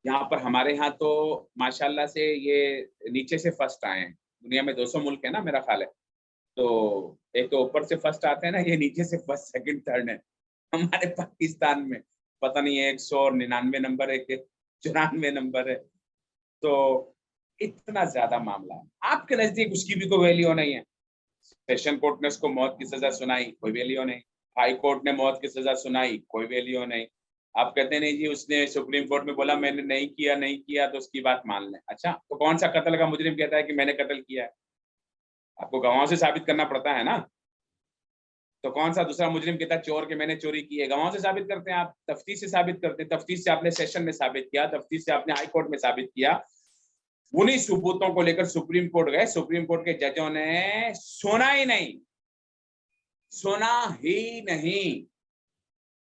یہاں پر ہمارے ہاں تو ماشاءاللہ سے یہ نیچے سے فرسٹ آئے ہیں. دنیا میں 200 ملک ہے نا میرا خیال ہے, تو ایک تو اوپر سے فرسٹ آتے ہیں نا, یہ نیچے سے فرسٹ سیکنڈ تھرڈ ہے. ہمارے پاکستان میں پتہ نہیں 199 نمبر ہے کہ 94 نمبر ہے. تو اتنا زیادہ معاملہ ہے. آپ کے نزدیک اس کی بھی کوئی ویلیو نہیں ہے. سیشن کورٹ نے اس کو موت کی سزا سنائی, کوئی ویلیو نہیں. ہائی کورٹ نے موت کی سزا سنائی, کوئی ویلیو نہیں. آپ کہتے نہیں جی اس نے سپریم کورٹ میں بولا میں نے نہیں کیا تو اس کی بات مان لیں. اچھا, تو کون سا قتل کا مجرم کہتا ہے کہ میں نے قتل کیا ہے؟ آپ کو گواہوں سے ثابت کرنا پڑتا ہے نا. تو کون سا دوسرا مجرم کہتا ہے چور کہ میں نے چوری کی ہے؟ گواہوں سے ثابت کرتے ہیں آپ, تفتیش سے ثابت کرتے ہیں. تفتیش سے آپ نے سیشن میں ثابت کیا, تفتیش سے آپ نے ہائی کورٹ میں ثابت کیا. انہیں ثبوتوں کو لے کر سپریم کورٹ گئے. سپریم کورٹ کے ججوں نے سنا ہی نہیں,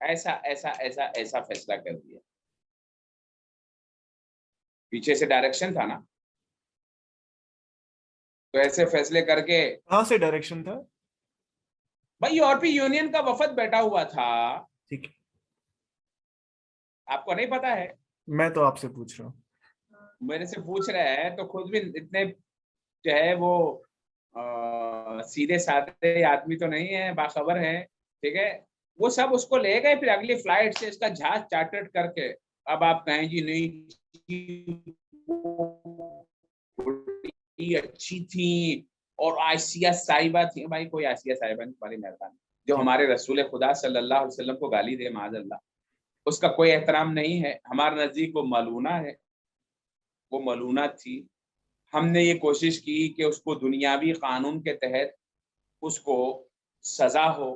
ایسا فیصلہ کر دیا. پیچھے سے ڈائریکشن تھا نا, تو ایسے فیصلے کر کے. کہاں سے ڈائریکشن تھا؟ بھائی یورپی یونین کا وفد بیٹھا ہوا تھا. ٹھیک ہے, آپ کو نہیں پتا ہے؟ میں تو آپ سے پوچھ رہا ہوں. میرے سے پوچھ رہے ہیں تو خود بھی اتنے جو ہے وہ سیدھے سادے آدمی تو نہیں ہے, باخبر ہے. ٹھیک ہے, وہ سب اس کو لے گئے, پھر اگلی فلائٹ سے اس کا جہاز چارٹرڈ کر کے. اب آپ کہیں جی نہیں اچھی تھی اور آسیہ صاحبہ تھی. بھائی کوئی آسیہ صاحبہ نہیں, تمہاری مہربانی. جو ہمارے رسول خدا صلی اللہ علیہ وسلم کو گالی دے معاذ اللہ, اس کا کوئی احترام نہیں ہے. ہمارے نزدیک وہ ملعونہ ہے, وہ ملعونہ تھی. ہم نے یہ کوشش کی کہ اس کو دنیاوی قانون کے تحت اس کو سزا ہو.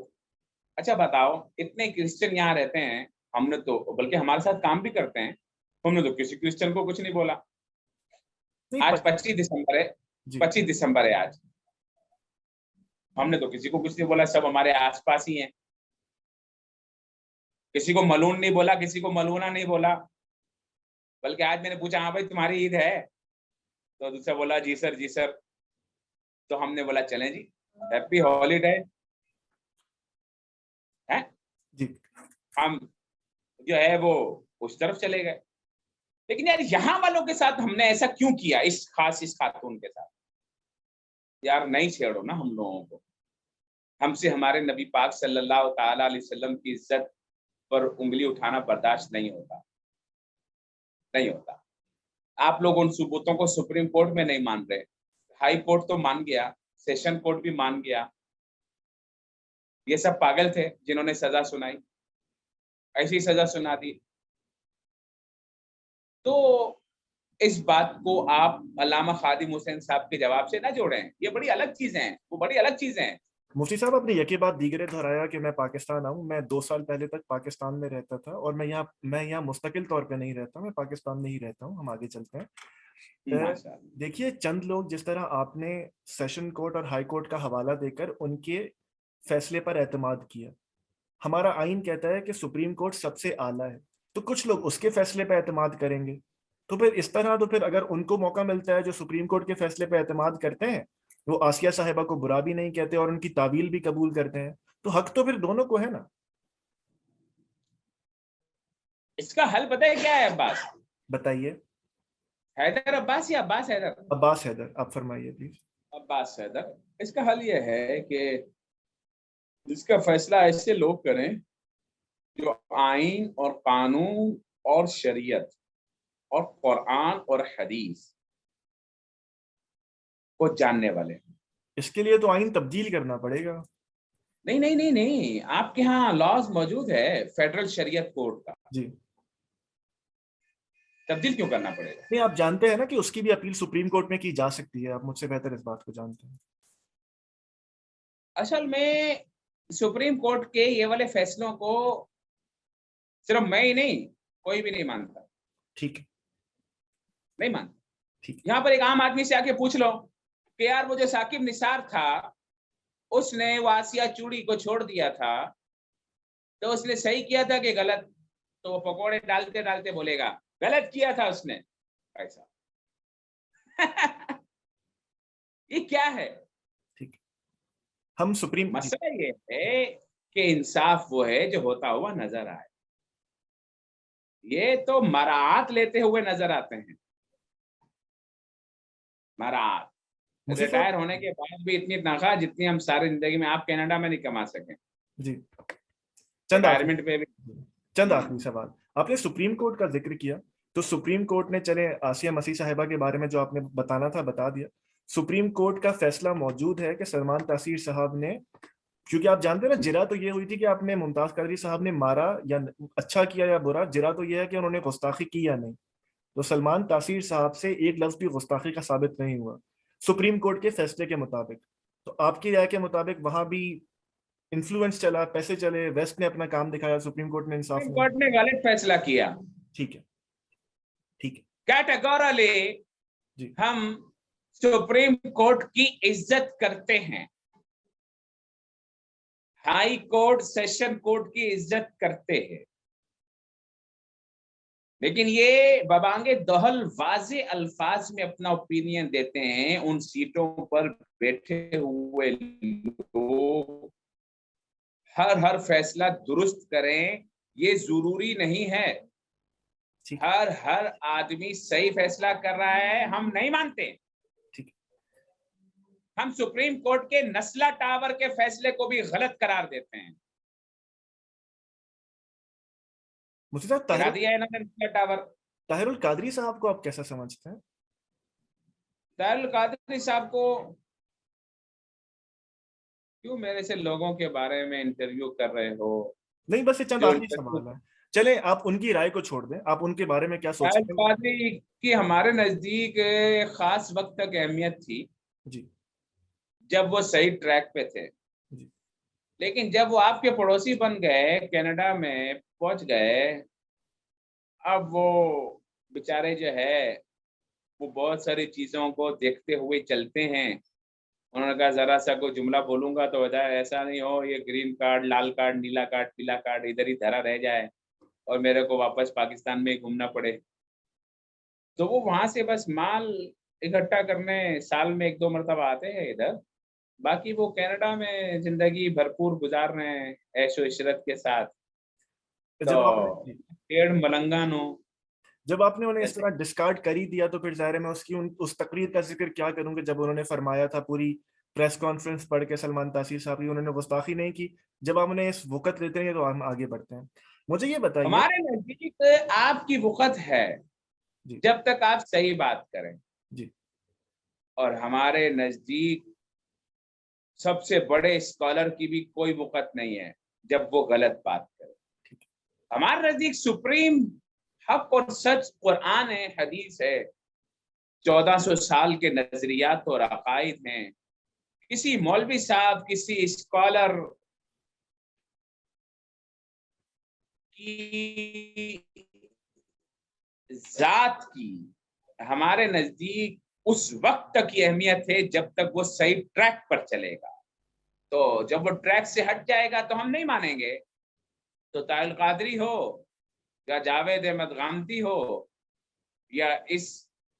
اچھا بتاؤ, اتنے کرسچن یہاں رہتے ہیں, ہم نے تو بلکہ ہمارے ساتھ کام بھی کرتے ہیں, ہم نے تو کسی کرسچن کو کچھ نہیں بولا. آج 25 دسمبر ہے, 25 دسمبر ہے آج. ہم نے تو کسی کو کچھ نہیں بولا, سب ہمارے آس پاس ہی ہیں. کسی کو ملعون نہیں بولا, کسی کو ملعونہ نہیں بولا. بلکہ آج میں نے پوچھا ہاں بھائی تمہاری عید ہے, تو دوسرا بولا جی سر. تو ہم نے بولا چلیں جی, ہیپی ہالیڈے. ہم جو ہے وہ اس طرف چلے گئے. لیکن یار یہاں والوں کے ساتھ ہم نے ایسا کیوں کیا, اس خاتون کے ساتھ؟ یار نہیں چھیڑو نا ہم لوگوں کو. ہم سے ہمارے نبی پاک صلی اللہ تعالی علیہ وسلم کی عزت پر انگلی اٹھانا برداشت نہیں ہوتا. آپ لوگ ان ثبوتوں کو سپریم کورٹ میں نہیں مان رہے. ہائی کورٹ تو مان گیا, سیشن کورٹ بھی مان گیا. یہ سب پاگل تھے جنہوں نے سزا سنائی, ایسی سزا سنا دی. تو اس بات کو آپ علامہ خادم حسین صاحب کے جواب سے نہ جوڑیں. یہ بڑی الگ چیزیں ہیں, وہ بڑی الگ چیزیں ہیں. مفتی صاحب, آپ نے یکی بات دیگرے دہرایا کہ میں پاکستان آؤں. میں 2 سال پہلے تک پاکستان میں رہتا تھا, اور میں یہاں مستقل طور پہ نہیں رہتا, میں پاکستان میں ہی رہتا ہوں. ہم آگے چلتے ہیں. دیکھیے, چند لوگ جس طرح آپ نے سیشن کورٹ اور ہائی کورٹ کا حوالہ دے کر ان کے فیصلے پر اعتماد کیا. ہمارا آئین کہتا ہے کہ سپریم کورٹ سب سے اعلیٰ ہے, تو کچھ لوگ اس کے فیصلے پہ اعتماد کریں گے. تو پھر اس طرح, تو پھر اگر ان کو موقع ملتا ہے جو سپریم کورٹ کے فیصلے پہ اعتماد کرتے ہیں, وہ آسیہ صاحبہ کو برا بھی نہیں کہتے اور ان کی تعویل بھی قبول کرتے ہیں, تو حق تو پھر دونوں کو ہے نا. اس کا حل پتہ ہے کیا ہے عباس؟ بتائیے. حیدر عباس یا عباس حیدر؟ عباس حیدر, آپ فرمائیے پلیز. عباس حیدر. اس کا حل یہ ہے کہ اس کا فیصلہ ایسے لوگ کریں جو آئین اور قانون اور شریعت اور قرآن اور حدیث کو جاننے والے. اس کے لیے تو آئین تبدیل کرنا پڑے گا. نہیں, آپ کے ہاں لاز موجود ہے فیڈرل شریعت کوڈ کا. جی, تبدیل کیوں کرنا پڑے گا؟ نہیں, آپ جانتے ہیں نا کہ اس کی بھی اپیل سپریم کورٹ میں کی جا سکتی ہے. آپ مجھ سے بہتر اس بات کو جانتے ہیں. اصل میں سپریم کورٹ کے یہ والے فیصلوں کو صرف میں ہی نہیں, کوئی بھی نہیں مانتا, ٹھیک ہے, نہیں مانتا. ٹھیک ہے. یہاں پر ایک عام آدمی سے آ کے پوچھ لو کہ یار وہ جو ثاقب نثار تھا اس نے وہ آسیہ چوڑی کو چھوڑ دیا تھا, تو اس نے صحیح کیا تھا کہ غلط؟ تو وہ پکوڑے ڈالتے ڈالتے بولے گا غلط کیا تھا اس نے. ایسا یہ کیا ہے؟ ٹھیک, ہم سپریم, مسئلہ یہ ہے کہ انصاف وہ ہے جو ہوتا ہوا نظر آئے. یہ تو مراعات لیتے ہوئے نظر آتے ہیں, مراعات. ریٹائر ہونے کے بعد بھی اتنی تنخواہ جتنی ہم ساری زندگی میں آپ کینیڈا میں نہیں کما سکیں. جی, ریٹائرمنٹ پہ بھی. چند آخری سوال. آپ نے سپریم کورٹ کا ذکر کیا, تو سپریم کورٹ نے, چلے آسیہ مسیح صاحبہ کے بارے میں جو آپ نے بتانا تھا بتا دیا. سپریم کورٹ کا فیصلہ موجود ہے کہ سلمان تاثیر صاحب نے, کیونکہ آپ جانتے ہیں نا جرا تو یہ ہوئی تھی کہ آپ نے ممتاز قادری صاحب نے مارا یا اچھا کیا یا برا, جرا تو یہ ہے کہ انہوں نے گستاخی کی یا نہیں. تو سلمان تاثیر صاحب سے ایک لفظ بھی گستاخی کا ثابت نہیں ہوا سپریم کورٹ کے فیصلے کے مطابق. تو آپ کی رائے کے مطابق وہاں بھی انفلوئنس چلا, پیسے چلے, ویسٹ نے اپنا کام دکھایا, سپریم کورٹ نے انصاف سپریم کورٹ نے غلط فیصلہ کیا. ٹھیک ہے, ٹھیک ہے, کیٹیگورلی جی, ہم سپریم کورٹ کی عزت کرتے ہیں, ہائی کورٹ سیشن کورٹ کی عزت کرتے ہیں, لیکن یہ ببانگ دہل واضح الفاظ میں اپنا اوپینین دیتے ہیں. ان سیٹوں پر بیٹھے ہوئے لوگ ہر فیصلہ درست کریں, یہ ضروری نہیں ہے. ہر آدمی صحیح فیصلہ کر رہا ہے, ہم نہیں مانتے. ہم سپریم کورٹ کے نسلا ٹاور کے فیصلے کو بھی غلط قرار دیتے ہیں. گرا دیا ہے نسلا ٹاور. طاہر القادری صاحب کو آپ کیسا سمجھتے ہیں؟ طاہر القادری صاحب کو کیوں میرے سے لوگوں کے بارے میں انٹرویو کر رہے ہو؟ نہیں, بس یہ چند آخری سوال ہے. چلیں آپ ان کی رائے کو چھوڑ دیں, آپ ان کے بارے میں کیا سوچتے ہیں؟ طاہر القادری کی ہمارے نزدیک خاص وقت تک اہمیت تھی جی, جب وہ صحیح ٹریک پہ تھے. جی, لیکن جب وہ آپ کے پڑوسی بن گئے, کینیڈا میں پہنچ گئے, اب وہ بیچارے جو ہے وہ بہت ساری چیزوں کو دیکھتے ہوئے چلتے ہیں. انہوں نے کہا ذرا سا کوئی جملہ بولوں گا تو بجائے ایسا نہیں ہو یہ گرین کارڈ, لال کارڈ, نیلا کارڈ, پیلا کارڈ ادھر ہی دھرا رہ جائے اور میرے کو واپس پاکستان میں گھومنا پڑے. تو وہ وہاں سے بس مال اکٹھا کرنے سال میں 1-2 مرتبہ آتے ہیں ادھر, باقی وہ کینیڈا میں زندگی بھرپور گزار رہے ہیں عیش و عشرت کے ساتھ. تو پیڑ ملنگانو جب آپ نے انہیں اس طرح ڈسکارڈ کر ہی دیا تو پھر ظاہر ہے میں اس تقریر کا ذکر کیا کروں گا جب انہوں نے فرمایا تھا پوری پریس کانفرنس پڑھ کے سلمان تاثیر صاحب کی, انہوں نے گستاخی نہیں کی. جب آپ انہیں اس وقت لیتے ہیں تو ہم آگے بڑھتے ہیں. مجھے یہ بتائیے, ہمارے نزدیک آپ کی وقت ہے جب تک آپ صحیح بات کریں, جی, اور ہمارے نزدیک سب سے بڑے اسکالر کی بھی کوئی وقت نہیں ہے جب وہ غلط بات کرے. ہمارے نزدیک سپریم حق اور سچ قرآن ہے, حدیث ہے, 1400 سال کے نظریات اور عقائد ہیں. کسی مولوی صاحب, کسی اسکالر کی ذات کی ہمارے نزدیک اس وقت تک یہ اہمیت ہے جب تک وہ صحیح ٹریک پر چلے گا. تو جب وہ ٹریک سے ہٹ جائے گا تو ہم نہیں مانیں گے. تو طاہر القادری ہو یا جاوید احمد غامدی ہو یا اس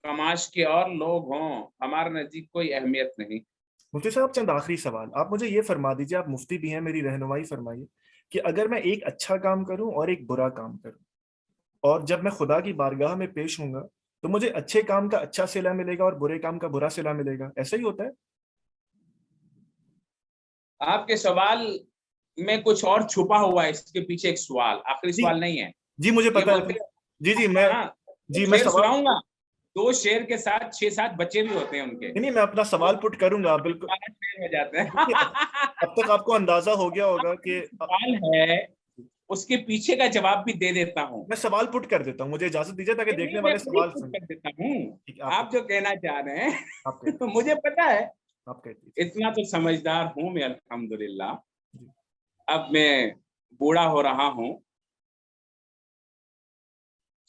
کماش کے اور لوگ ہوں, ہمارے نزدیک کوئی اہمیت نہیں. مفتی صاحب چند آخری سوال. آپ مجھے یہ فرما دیجیے, آپ مفتی بھی ہیں, میری رہنمائی فرمائیے کہ اگر میں ایک اچھا کام کروں اور ایک برا کام کروں, اور جب میں خدا کی بارگاہ میں پیش ہوں گا تو مجھے اچھے کام کا اچھا صلہ ملے گا اور برے کام کا برا صلہ ملے گا, ایسا ہی ہوتا ہے؟ آپ کے سوال میں کچھ اور چھپا ہوا ہے, اس کے پیچھے ایک سوال, آخری سوال نہیں ہے. جی مجھے پتا ہے. جی میں شعر سناؤں گا, 2 شعر کے ساتھ 6-7 بچے بھی ہوتے ہیں ان کے. نہیں, میں اپنا سوال پٹ کروں گا بالکل. ہو جاتے ہیں. اب تک آپ کو اندازہ ہو گیا ہوگا کہ سوال ہے, اس کے پیچھے کا جواب بھی دے دیتا ہوں. میں سوال پٹ کر دیتا ہوں, مجھے اجازت دیجیے تاکہ دیکھنے والے سوال کر دیتا ہوں. آپ آپ جو کہنا چاہ رہے آپ ہیں مجھے پتا ہے, آپ کہتے اتنا تو سمجھدار ہوں میں الحمدللہ. اب میں بوڑھا ہو رہا ہوں,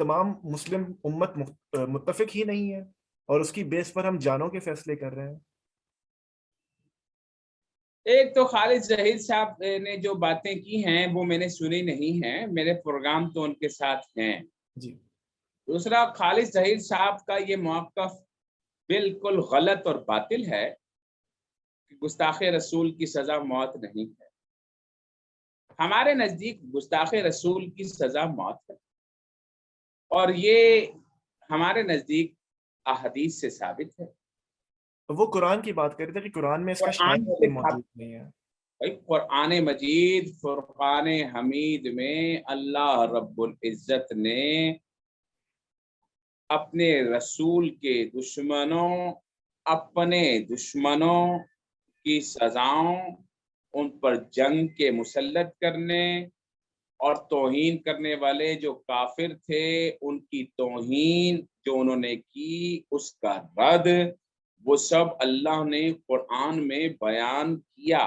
تمام مسلم امت متفق ہی نہیں ہے اور اس کی بیس پر ہم جانوں کے فیصلے کر رہے ہیں. ایک تو خالد ظہیر صاحب نے جو باتیں کی ہیں وہ میں نے سنی نہیں ہیں، میرے پروگرام تو ان کے ساتھ ہیں. جی. دوسرا، خالد ظہیر صاحب کا یہ موقف بالکل غلط اور باطل ہے کہ گستاخ رسول کی سزا موت نہیں ہے. ہمارے نزدیک گستاخ رسول کی سزا موت ہے، اور یہ ہمارے نزدیک احادیث سے ثابت ہے. وہ قرآن کی بات کر رہے تھے کہ قرآن میں اس کا قرآن شاید سے موجود نہیں ہے. قرآن مجید فرقان حمید میں اللہ رب العزت نے اپنے رسول کے دشمنوں، اپنے دشمنوں کی سزاؤں، ان پر جنگ کے مسلط کرنے اور توہین کرنے والے جو کافر تھے ان کی توہین جو انہوں نے کی، اس کا رد، وہ سب اللہ نے قرآن میں بیان کیا.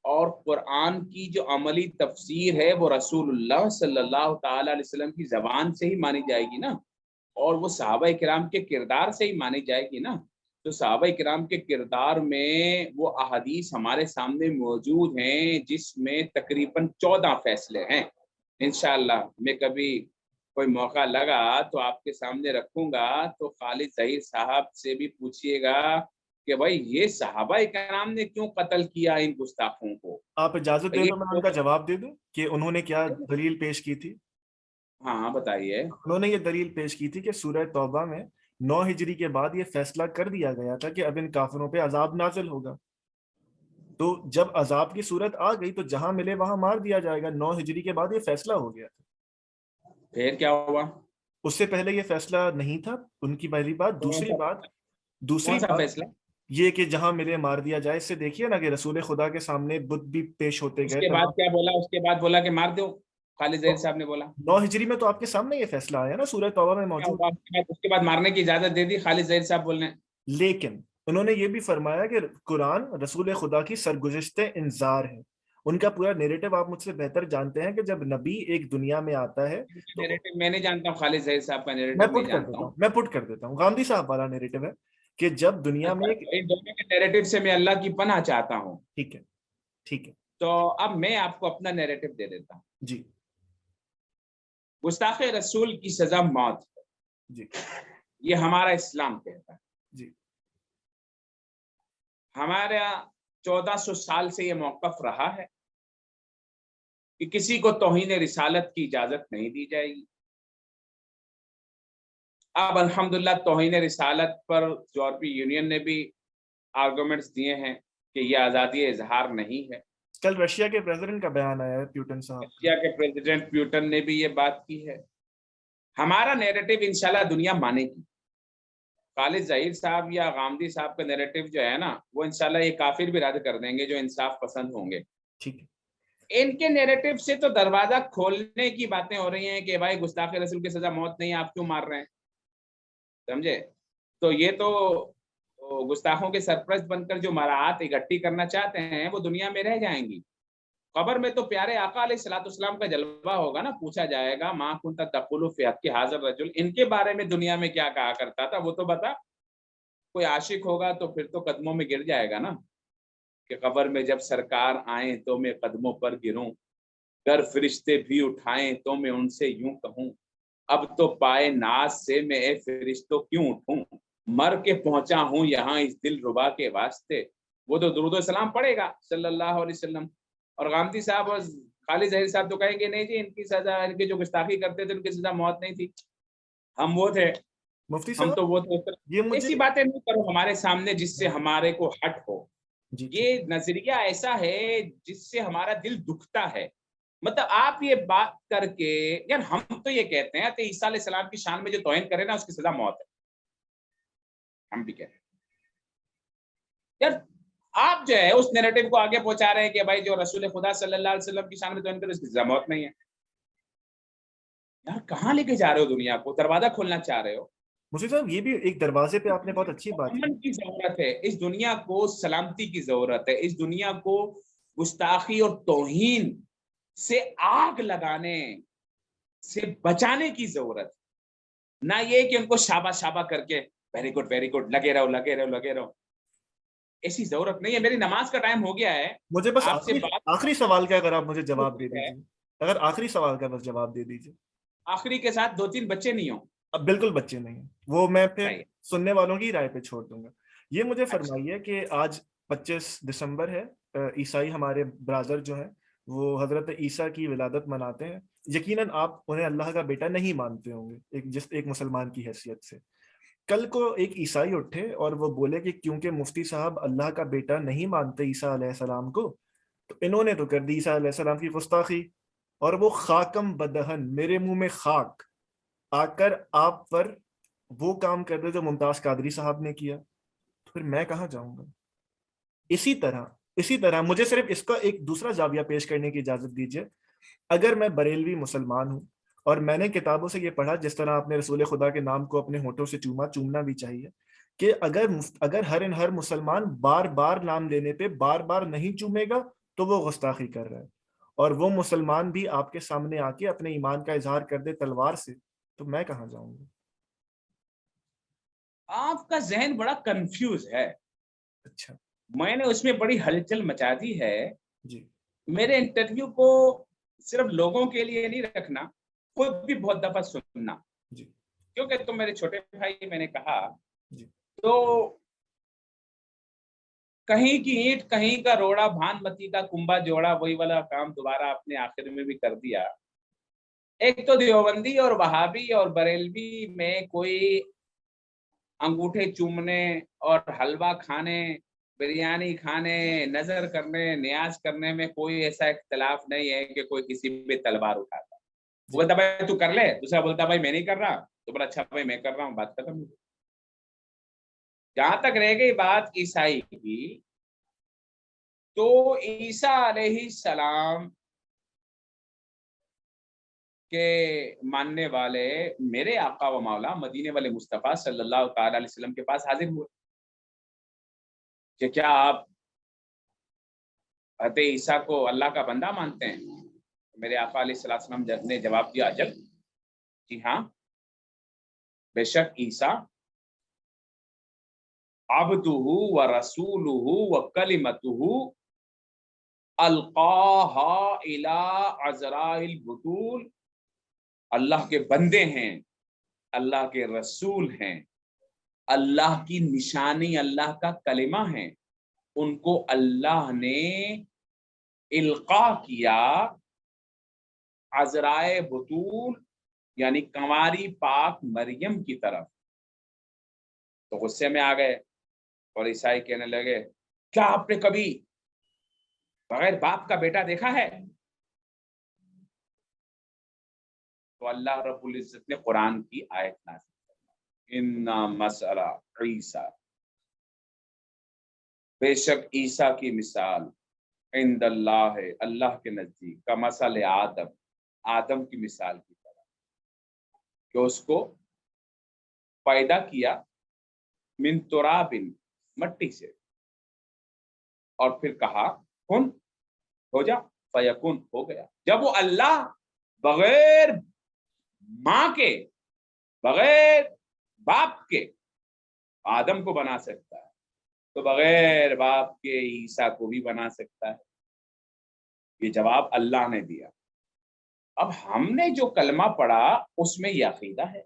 اور قرآن کی جو عملی تفسیر ہے وہ رسول اللہ صلی اللہ تعالی علیہ وسلم کی زبان سے ہی مانی جائے گی نا، اور وہ صحابہ کرام کے کردار سے ہی مانی جائے گی نا. تو صحابہ کرام کے کردار میں وہ احادیث ہمارے سامنے موجود ہیں جس میں تقریباً 14 فیصلے ہیں. انشاءاللہ میں کبھی کوئی موقع لگا تو آپ کے سامنے رکھوں گا، تو خالد ظہیر صاحب سے بھی پوچھیے گا کہ بھائی یہ صحابہ کرام نے کیوں قتل کیا ان گستاخوں کو. آپ اجازت دیں تو میں ان کا جواب دے دوں کہ انہوں نے کیا دلیل پیش کی تھی. ہاں بتائیے. انہوں نے یہ دلیل پیش کی تھی کہ سورہ توبہ میں 9 ہجری کے بعد یہ فیصلہ کر دیا گیا تھا کہ اب ان کافروں پہ عذاب نازل ہوگا. تو جب عذاب کی صورت آ گئی تو جہاں ملے وہاں مار دیا جائے گا. 9 ہجری کے بعد یہ فیصلہ ہو گیا تھا. پھر کیا ہوا؟ اس سے پہلے یہ فیصلہ نہیں تھا. ان کی پہلی بات. دوسری کون سا بات فیصلہ؟ یہ کہ جہاں ملے مار دیا جائے. اس سے دیکھیے نا کہ رسول خدا کے سامنے بت بھی پیش ہوتے اس گئے. کے بعد کیا بولا؟ اس کے بعد بولا کہ مار دو. خالد ظہیر صاحب نے بولا 9 ہجری میں تو آپ کے سامنے یہ فیصلہ آیا نا، سورہ توبہ میں موجود. اس کے بعد مارنے کی اجازت دے دی خالد ظہیر صاحب بولنے. لیکن انہوں نے یہ بھی فرمایا کہ قرآن رسول خدا کی سرگزشت انذار ہے. ان کا پورا نیریٹو آپ مجھ سے بہتر جانتے ہیں کہ جب نبی ایک دنیا میں آتا ہے تو میں نہیں جانتا ہوں، خالد ظہیر صاحب کا نیریٹو نہیں جانتا ہوں. میں پٹ کر دیتا ہوں. غامدی صاحب والا نیریٹو ہے کہ جب دنیا میں ان دونوں کے نیریٹو سے میں اللہ کی پناہ چاہتا ہوں. ٹھیک ہے. تو اب میں آپ کو اپنا نیریٹو دے دیتا ہوں. جی. گستاخ رسول کی سزا موت ہے. جی. یہ ہمارا اسلام کہتا ہے. جی. ہمارا 1400 سال سے یہ موقف رہا ہے کہ کسی کو توہین رسالت کی اجازت نہیں دی جائے گی. اب الحمدللہ توہین رسالت پر یورپی یونین نے بھی آرگومنٹس دیے ہیں کہ یہ آزادی اظہار نہیں ہے. کل رشیا کے پریزیڈنٹ کا بیان آیا ہے، پیوٹن صاحب. رشیا کے پریزیڈنٹ پیوٹن نے بھی یہ بات کی ہے. ہمارا نیریٹو انشاءاللہ دنیا مانے گی. خالد ظہیر صاحب یا غامدی صاحب کا نیریٹو جو ہے نا وہ انشاءاللہ یہ کافر بھی رد کر دیں گے جو انصاف پسند ہوں گے. ٹھیک ہے. ان کے نیریٹو سے تو دروازہ کھولنے کی باتیں ہو رہی ہیں کہ بھائی گستاخ رسول کی سزا موت نہیں، آپ کیوں مار رہے ہیں؟ سمجھے؟ تو یہ تو گستاخوں کے سرپرست بن کر جو مراعات اکٹھی کرنا چاہتے ہیں وہ دنیا میں رہ جائیں گی. قبر میں تو پیارے آقا علیہ الصلوۃ والسلام کا جلوہ ہوگا نا. پوچھا جائے گا ما کنت تقول فی حق ھذا الرجل، ان کے بارے میں دنیا میں کیا کہا کرتا تھا وہ تو بتا. کوئی عاشق ہوگا تو پھر تو قدموں میں گر جائے گا نا کہ قبر میں جب سرکار آئیں تو میں قدموں پر گروں، گر فرشتے بھی اٹھائیں تو میں ان سے یوں کہوں اب تو پائے ناز سے میں اے فرشتوں کیوں اٹھوں، مر کے پہنچا ہوں یہاں اس دل ربا کے واسطے. وہ تو درود و سلام پڑھے گا صلی اللہ علیہ وسلم. اور غامدی صاحب اور خالد ظہیر صاحب تو کہیں گے نہیں جی ان کی سزا، ان کے جو گستاخی کرتے تھے ان کی سزا موت نہیں تھی، ہم وہ تھے، مفتی ہم صاحب تو وہ تھے. ایسی باتیں نہیں کرو ہمارے سامنے جس سے ہمارے کو ہٹ ہو. یہ نظریہ ایسا ہے جس سے ہمارا دل دکھتا ہے. مطلب آپ یہ بات کر کے، یار ہم تو یہ کہتے ہیں کہ عیسیٰ علیہ السلام کی شان میں جو توہین کرے نا اس کی سزا موت ہے. ہم بھی کہتے ہیں یار آپ جو ہے اس نیریٹو کو آگے پہنچا رہے ہیں کہ بھائی جو رسول خدا صلی اللہ علیہ وسلم کی شان میں توہین کرے اس کی سزا موت نہیں ہے. یار کہاں لے کے جا رہے ہو دنیا کو؟ دروازہ کھولنا چاہ رہے ہو. مفتی صاحب یہ بھی ایک دروازے پہ آپ نے بہت اچھی بات امن کی ضرورت ہے، اس دنیا کو سلامتی کی ضرورت ہے، اس دنیا کو گستاخی اور توہین سے آگ لگانے سے بچانے کی ضرورت ہے. نہ یہ کہ ان کو شابہ شابہ کر کے ویری گڈ لگے رہو. ایسی ضرورت نہیں ہے. میری نماز کا ٹائم ہو گیا ہے. مجھے بس آپ سے آخری سوال کا اگر آپ مجھے جواب دے ہے دیجیے, اگر آخری سوال کا بس جواب دے دیجیے. آخری کے ساتھ 2-3 بچے نہیں ہوں. اب بالکل بچے نہیں ہیں, وہ میں پھر صحیح. سننے والوں کی رائے پہ چھوڑ دوں گا. یہ مجھے اچھا. فرمائیے کہ آج 25 دسمبر ہے, عیسائی ہمارے برادر جو ہیں وہ حضرت عیسیٰ کی ولادت مناتے ہیں. یقیناً آپ انہیں اللہ کا بیٹا نہیں مانتے ہوں گے ایک مسلمان کی حیثیت سے. کل کو ایک عیسائی اٹھے اور وہ بولے کہ کیونکہ مفتی صاحب اللہ کا بیٹا نہیں مانتے عیسیٰ علیہ السلام کو, تو انہوں نے تو کر دی عیسیٰ علیہ السلام کی گستاخی, اور وہ خاکم بدہن, میرے منہ میں خاک آ کر آپ پر وہ کام کر دے جو ممتاز قادری صاحب نے کیا, تو پھر میں کہاں جاؤں گا؟ اسی طرح مجھے صرف اس کا ایک دوسرا زاویہ پیش کرنے کی اجازت دیجیے. اگر میں بریلوی مسلمان ہوں اور میں نے کتابوں سے یہ پڑھا, جس طرح آپ نے رسول خدا کے نام کو اپنے ہونٹوں سے چومنا بھی چاہیے, کہ اگر ہر مسلمان بار بار نام لینے پہ بار بار نہیں چومے گا تو وہ گستاخی کر رہا ہے, اور وہ مسلمان بھی آپ کے سامنے آ کے اپنے ایمان کا اظہار کر دے تلوار سے, تو میں کہاں جاؤں گا؟ آپ کا ذہن بڑا کنفیوز ہے. اچھا میں نے اس میں بڑی ہلچل مچا دی ہے. جی. میرے انٹرویو کو صرف لوگوں کے لیے نہیں رکھنا, خود بھی بہت دفعہ سننا, جی کیونکہ تم میرے چھوٹے بھائی, میں نے کہا جی تو کہیں کی اینٹ کہیں کا روڑا, بھان متی کا کنبا جوڑا, وہی والا کام دوبارہ اپنے آخر میں بھی کر دیا. ایک تو دیوبندی اور وہابی اور بریلوی میں کوئی انگوٹھے چومنے اور حلوہ کھانے, بریانی کھانے, نظر کرنے, نیاز کرنے میں کوئی ایسا اختلاف نہیں ہے کہ کوئی کسی پہ تلوار اٹھاتا. وہ بولتا بھائی تو کر لے, دوسرا بولتا بھائی میں نہیں کر رہا, تو بولا اچھا بھائی میں کر رہا ہوں, بات ختم. جہاں تک رہ گئی بات عیسائی کی, تو عیسیٰ علیہ السلام کے ماننے والے میرے آقا و مولا مدینے والے مصطفیٰ صلی اللہ تعالی علیہ وسلم کے پاس حاضر ہوئے کہ کیا آپ حضرت عیسیٰ کو اللہ کا بندہ مانتے ہیں؟ میرے آقا علیہ السلام نے جواب دیا, اجل, جی ہاں, بے شک عیسیٰ عبدہ و رسولہ و کلمتہ القاہا الی عذراء البطول, اللہ کے بندے ہیں, اللہ کے رسول ہیں, اللہ کی نشانی اللہ کا کلمہ ہیں, ان کو اللہ نے القاء کیا عذرائے بطول یعنی کنواری پاک مریم کی طرف. تو غصے میں آ گئے اور عیسائی کہنے لگے کیا آپ نے کبھی بغیر باپ کا بیٹا دیکھا ہے؟ تو اللہ رب العزت نے قرآن کی آیت نازل کی, اِنَّا مَثَلَ عِیسیٰ, بے شک عیسیٰ کی مثال عند اللہ, اللہ کے نزدیک, کا مثل آدم, آدم کی مثال کی طرح, کہ اس کو پیدا کیا من تراب, مٹی سے, اور پھر کہا کن, ہو جا, فیکن, ہو گیا. جب وہ اللہ بغیر ماں کے, بغیر باپ کے آدم کو بنا سکتا ہے, تو بغیر باپ کے عیسیٰ کو بھی بنا سکتا ہے. یہ جواب اللہ نے دیا. اب ہم نے جو کلمہ پڑھا اس میں یہ عقیدہ ہے.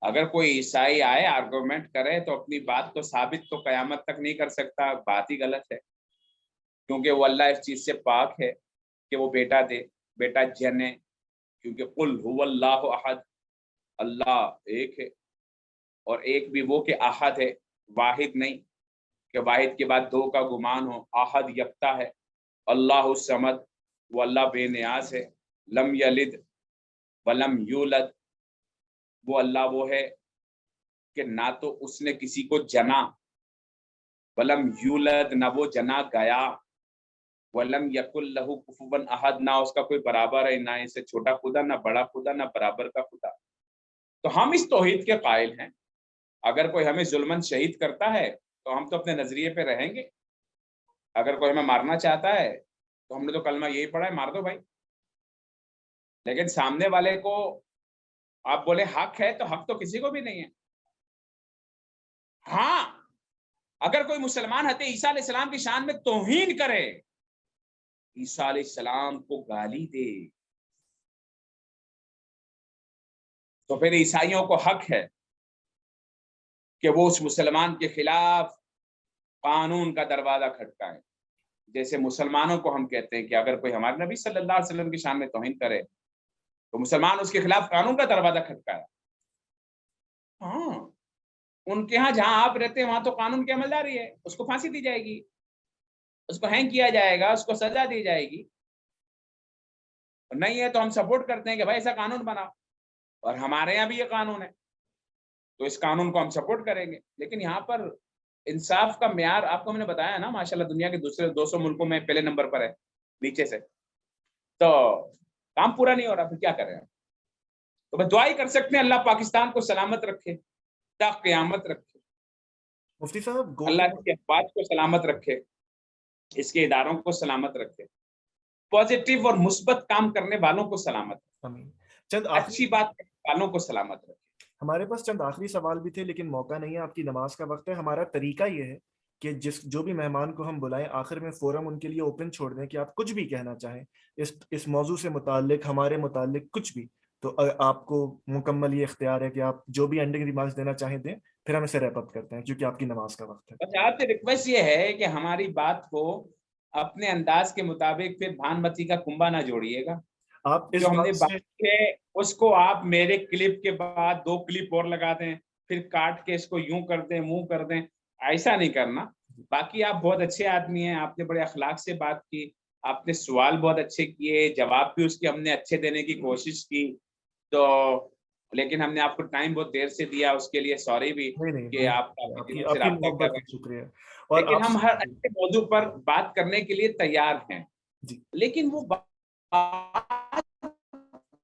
اگر کوئی عیسائی آئے آرگومنٹ کرے تو اپنی بات کو ثابت تو قیامت تک نہیں کر سکتا, بات ہی غلط ہے, کیونکہ وہ اللہ اس چیز سے پاک ہے کہ وہ بیٹا دے, بیٹا جنے, کیونکہ قل هو اللہ احد, اللہ ایک ہے, اور ایک بھی وہ کہ احد ہے, واحد نہیں کہ واحد کے بعد دو کا گمان ہو. احد یکتا ہے, اللہ الصمد, وہ اللہ بے نیاز ہے, لم یلد ولم یولد, وہ اللہ وہ ہے کہ نہ تو اس نے کسی کو جنا, ولم یولد, نہ وہ جنا گیا, ولم یکن لہ کفوا احد, نہ اس کا کوئی برابر ہے, نہ اسے چھوٹا خدا, نہ بڑا خدا, نہ برابر کا خدا. تو ہم اس توحید کے قائل ہیں. اگر کوئی ہمیں ظلمن شہید کرتا ہے تو ہم تو اپنے نظریے پہ رہیں گے. اگر کوئی ہمیں مارنا چاہتا ہے تو ہم نے تو کلمہ یہی پڑھا ہے, مار دو بھائی. لیکن سامنے والے کو آپ بولے حق ہے تو حق تو کسی کو بھی نہیں ہے. ہاں اگر کوئی مسلمان حضرت عیسیٰ علیہ السلام کی شان میں توہین کرے, عیسیٰ علیہ السلام کو گالی دے, تو پھر عیسائیوں کو حق ہے کہ وہ اس مسلمان کے خلاف قانون کا دروازہ کھٹکائیں. جیسے مسلمانوں کو ہم کہتے ہیں کہ اگر کوئی ہمارے نبی صلی اللہ علیہ وسلم کی شان میں توہین کرے تو مسلمان اس کے خلاف قانون کا دروازہ کھٹکائے. ہاں ان کے ہاں جہاں آپ رہتے ہیں وہاں تو قانون کی عملداری ہے, اس کو پھانسی دی جائے گی, اس کو ہینگ کیا جائے گا, اس کو سزا دی جائے گی. نہیں ہے تو ہم سپورٹ کرتے ہیں کہ بھائی ایسا قانون بنا, اور ہمارے یہاں بھی یہ قانون ہے تو اس قانون کو ہم سپورٹ کریں گے. لیکن یہاں پر انصاف کا معیار آپ کو میں نے بتایا نا, ماشاءاللہ دنیا کے دوسرے 200 ملکوں میں پہلے نمبر پر ہے نیچے سے, تو کام پورا نہیں ہو رہا, پھر کیا کریں. تو بس دعا ہی کر سکتے ہیں اللہ پاکستان کو سلامت رکھے تا قیامت رکھے, مفتی صاحب اللہ اس کے افواج کو سلامت رکھے, اس کے اداروں کو سلامت رکھے, پازیٹیو اور مثبت کام کرنے والوں کو سلامت رکھے, آمین. چند اچھی بات کرنے والوں کو سلامت رکھے. ہمارے پاس چند آخری سوال بھی تھے لیکن موقع نہیں ہے, آپ کی نماز کا وقت ہے. ہمارا طریقہ یہ ہے کہ جو بھی مہمان کو ہم بلائیں آخر میں فورم ان کے لیے اوپن چھوڑ دیں کہ آپ کچھ بھی کہنا چاہیں اس موضوع سے متعلق, ہمارے متعلق کچھ بھی, تو آپ کو مکمل یہ اختیار ہے کہ آپ جو بھی اینڈنگ ریمارکس دینا چاہیں دیں, پھر ہم اسے ریپ اپ کرتے ہیں کیونکہ آپ کی نماز کا وقت ہے. بس آپ سے ریکویسٹ یہ ہے کہ ہماری بات کو اپنے انداز کے مطابق پھر بھان متی کا کنبا نہ جوڑیے گا. آپ اس جو ہم نے بات بات سے کی ہے اس کو آپ میرے کلپ کے بعد 2 کلپ اور لگا دیں, پھر کاٹ کے اس کو یوں کر دیں, منہ کر دیں, ایسا نہیں کرنا. باقی آپ بہت اچھے آدمی ہیں, آپ نے بڑے اخلاق سے بات کی, آپ نے سوال بہت اچھے کیے, جواب بھی اس کے ہم نے اچھے دینے کی کوشش کی, تو لیکن ہم نے آپ کو ٹائم بہت دیر سے دیا, اس کے لیے سوری بھی کہ آپ آپ کافی کی دنوں سے رابطہ کر محبت رہے کا ہیں. شکریہ. اور لیکن آپ ہم ہر اچھے موضوع پر بات کرنے کے لیے تیار ہیں, جی لیکن وہ بات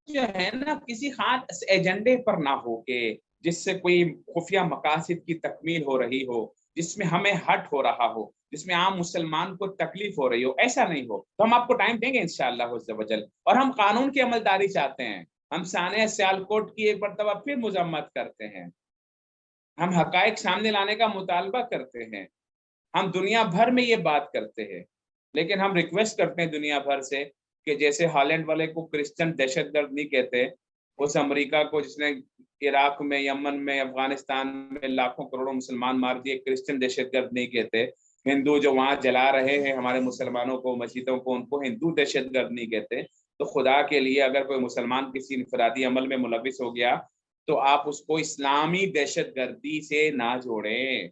جو ہے نا کسی خاص ایجنڈے پر نہ ہو کہ جس سے کوئی خفیہ مقاصد کی تکمیل ہو رہی ہو, جس میں ہمیں ہٹ ہو رہا ہو, جس میں عام مسلمان کو تکلیف ہو رہی ہو, ایسا نہیں ہو. تو ہم آپ کو ٹائم دیں گے انشاءاللہ عز و جل, اور ہم قانون کی عملداری چاہتے ہیں. ہم سانحہ سیالکوٹ کی ایک مرتبہ پھر مذمت کرتے ہیں, ہم حقائق سامنے لانے کا مطالبہ کرتے ہیں, ہم دنیا بھر میں یہ بات کرتے ہیں, لیکن ہم ریکویسٹ کرتے ہیں دنیا بھر سے کہ جیسے ہالینڈ والے کو کرسچن دہشت گرد نہیں کہتے, اس امریکہ کو جس نے عراق میں, یمن میں, افغانستان میں لاکھوں کروڑوں مسلمان مار دیے, کرسچن دہشت گرد نہیں کہتے. ہندو جو وہاں جلا رہے ہیں ہمارے مسلمانوں کو, مسجدوں کو, ان کو ہندو دہشت گرد نہیں کہتے. تو خدا کے لیے اگر کوئی مسلمان کسی انفرادی عمل میں ملوث ہو گیا تو آپ اس کو اسلامی دہشت گردی سے نہ جوڑیں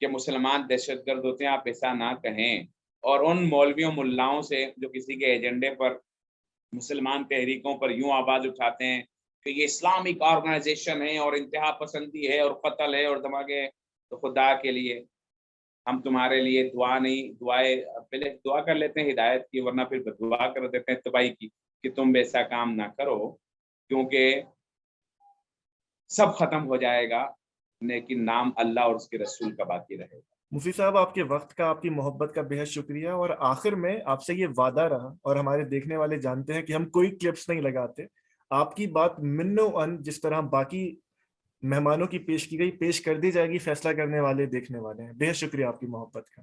کہ مسلمان دہشت گرد ہوتے ہیں, آپ ایسا نہ کہیں. اور ان مولویوں ملاؤں سے جو کسی کے ایجنڈے پر مسلمان تحریکوں پر یوں آواز اٹھاتے ہیں کہ یہ اسلامک آرگنائزیشن ہے اور انتہا پسندی ہے اور قتل ہے اور دھماکے, تو خدا کے لیے ہم تمہارے لیے پہلے دعا کر لیتے ہیں ہدایت کی, ورنہ پھر دعا کر دیتے ہیں تباہی کی کہ تم ایسا کام نہ کرو, کیونکہ سب ختم ہو جائے گا لیکن نام اللہ اور اس کے رسول کا باقی رہے گا. مفتی صاحب آپ کے وقت کا, آپ کی محبت کا بے حد شکریہ. اور آخر میں آپ سے یہ وعدہ رہا, اور ہمارے دیکھنے والے جانتے ہیں کہ ہم کوئی کلپس نہیں لگاتے, آپ کی بات من و ان جس طرح باقی مہمانوں کی پیش کی گئی پیش کر دی جائے گی, فیصلہ کرنے والے دیکھنے والے ہیں. بے حد شکریہ آپ کی محبت کا.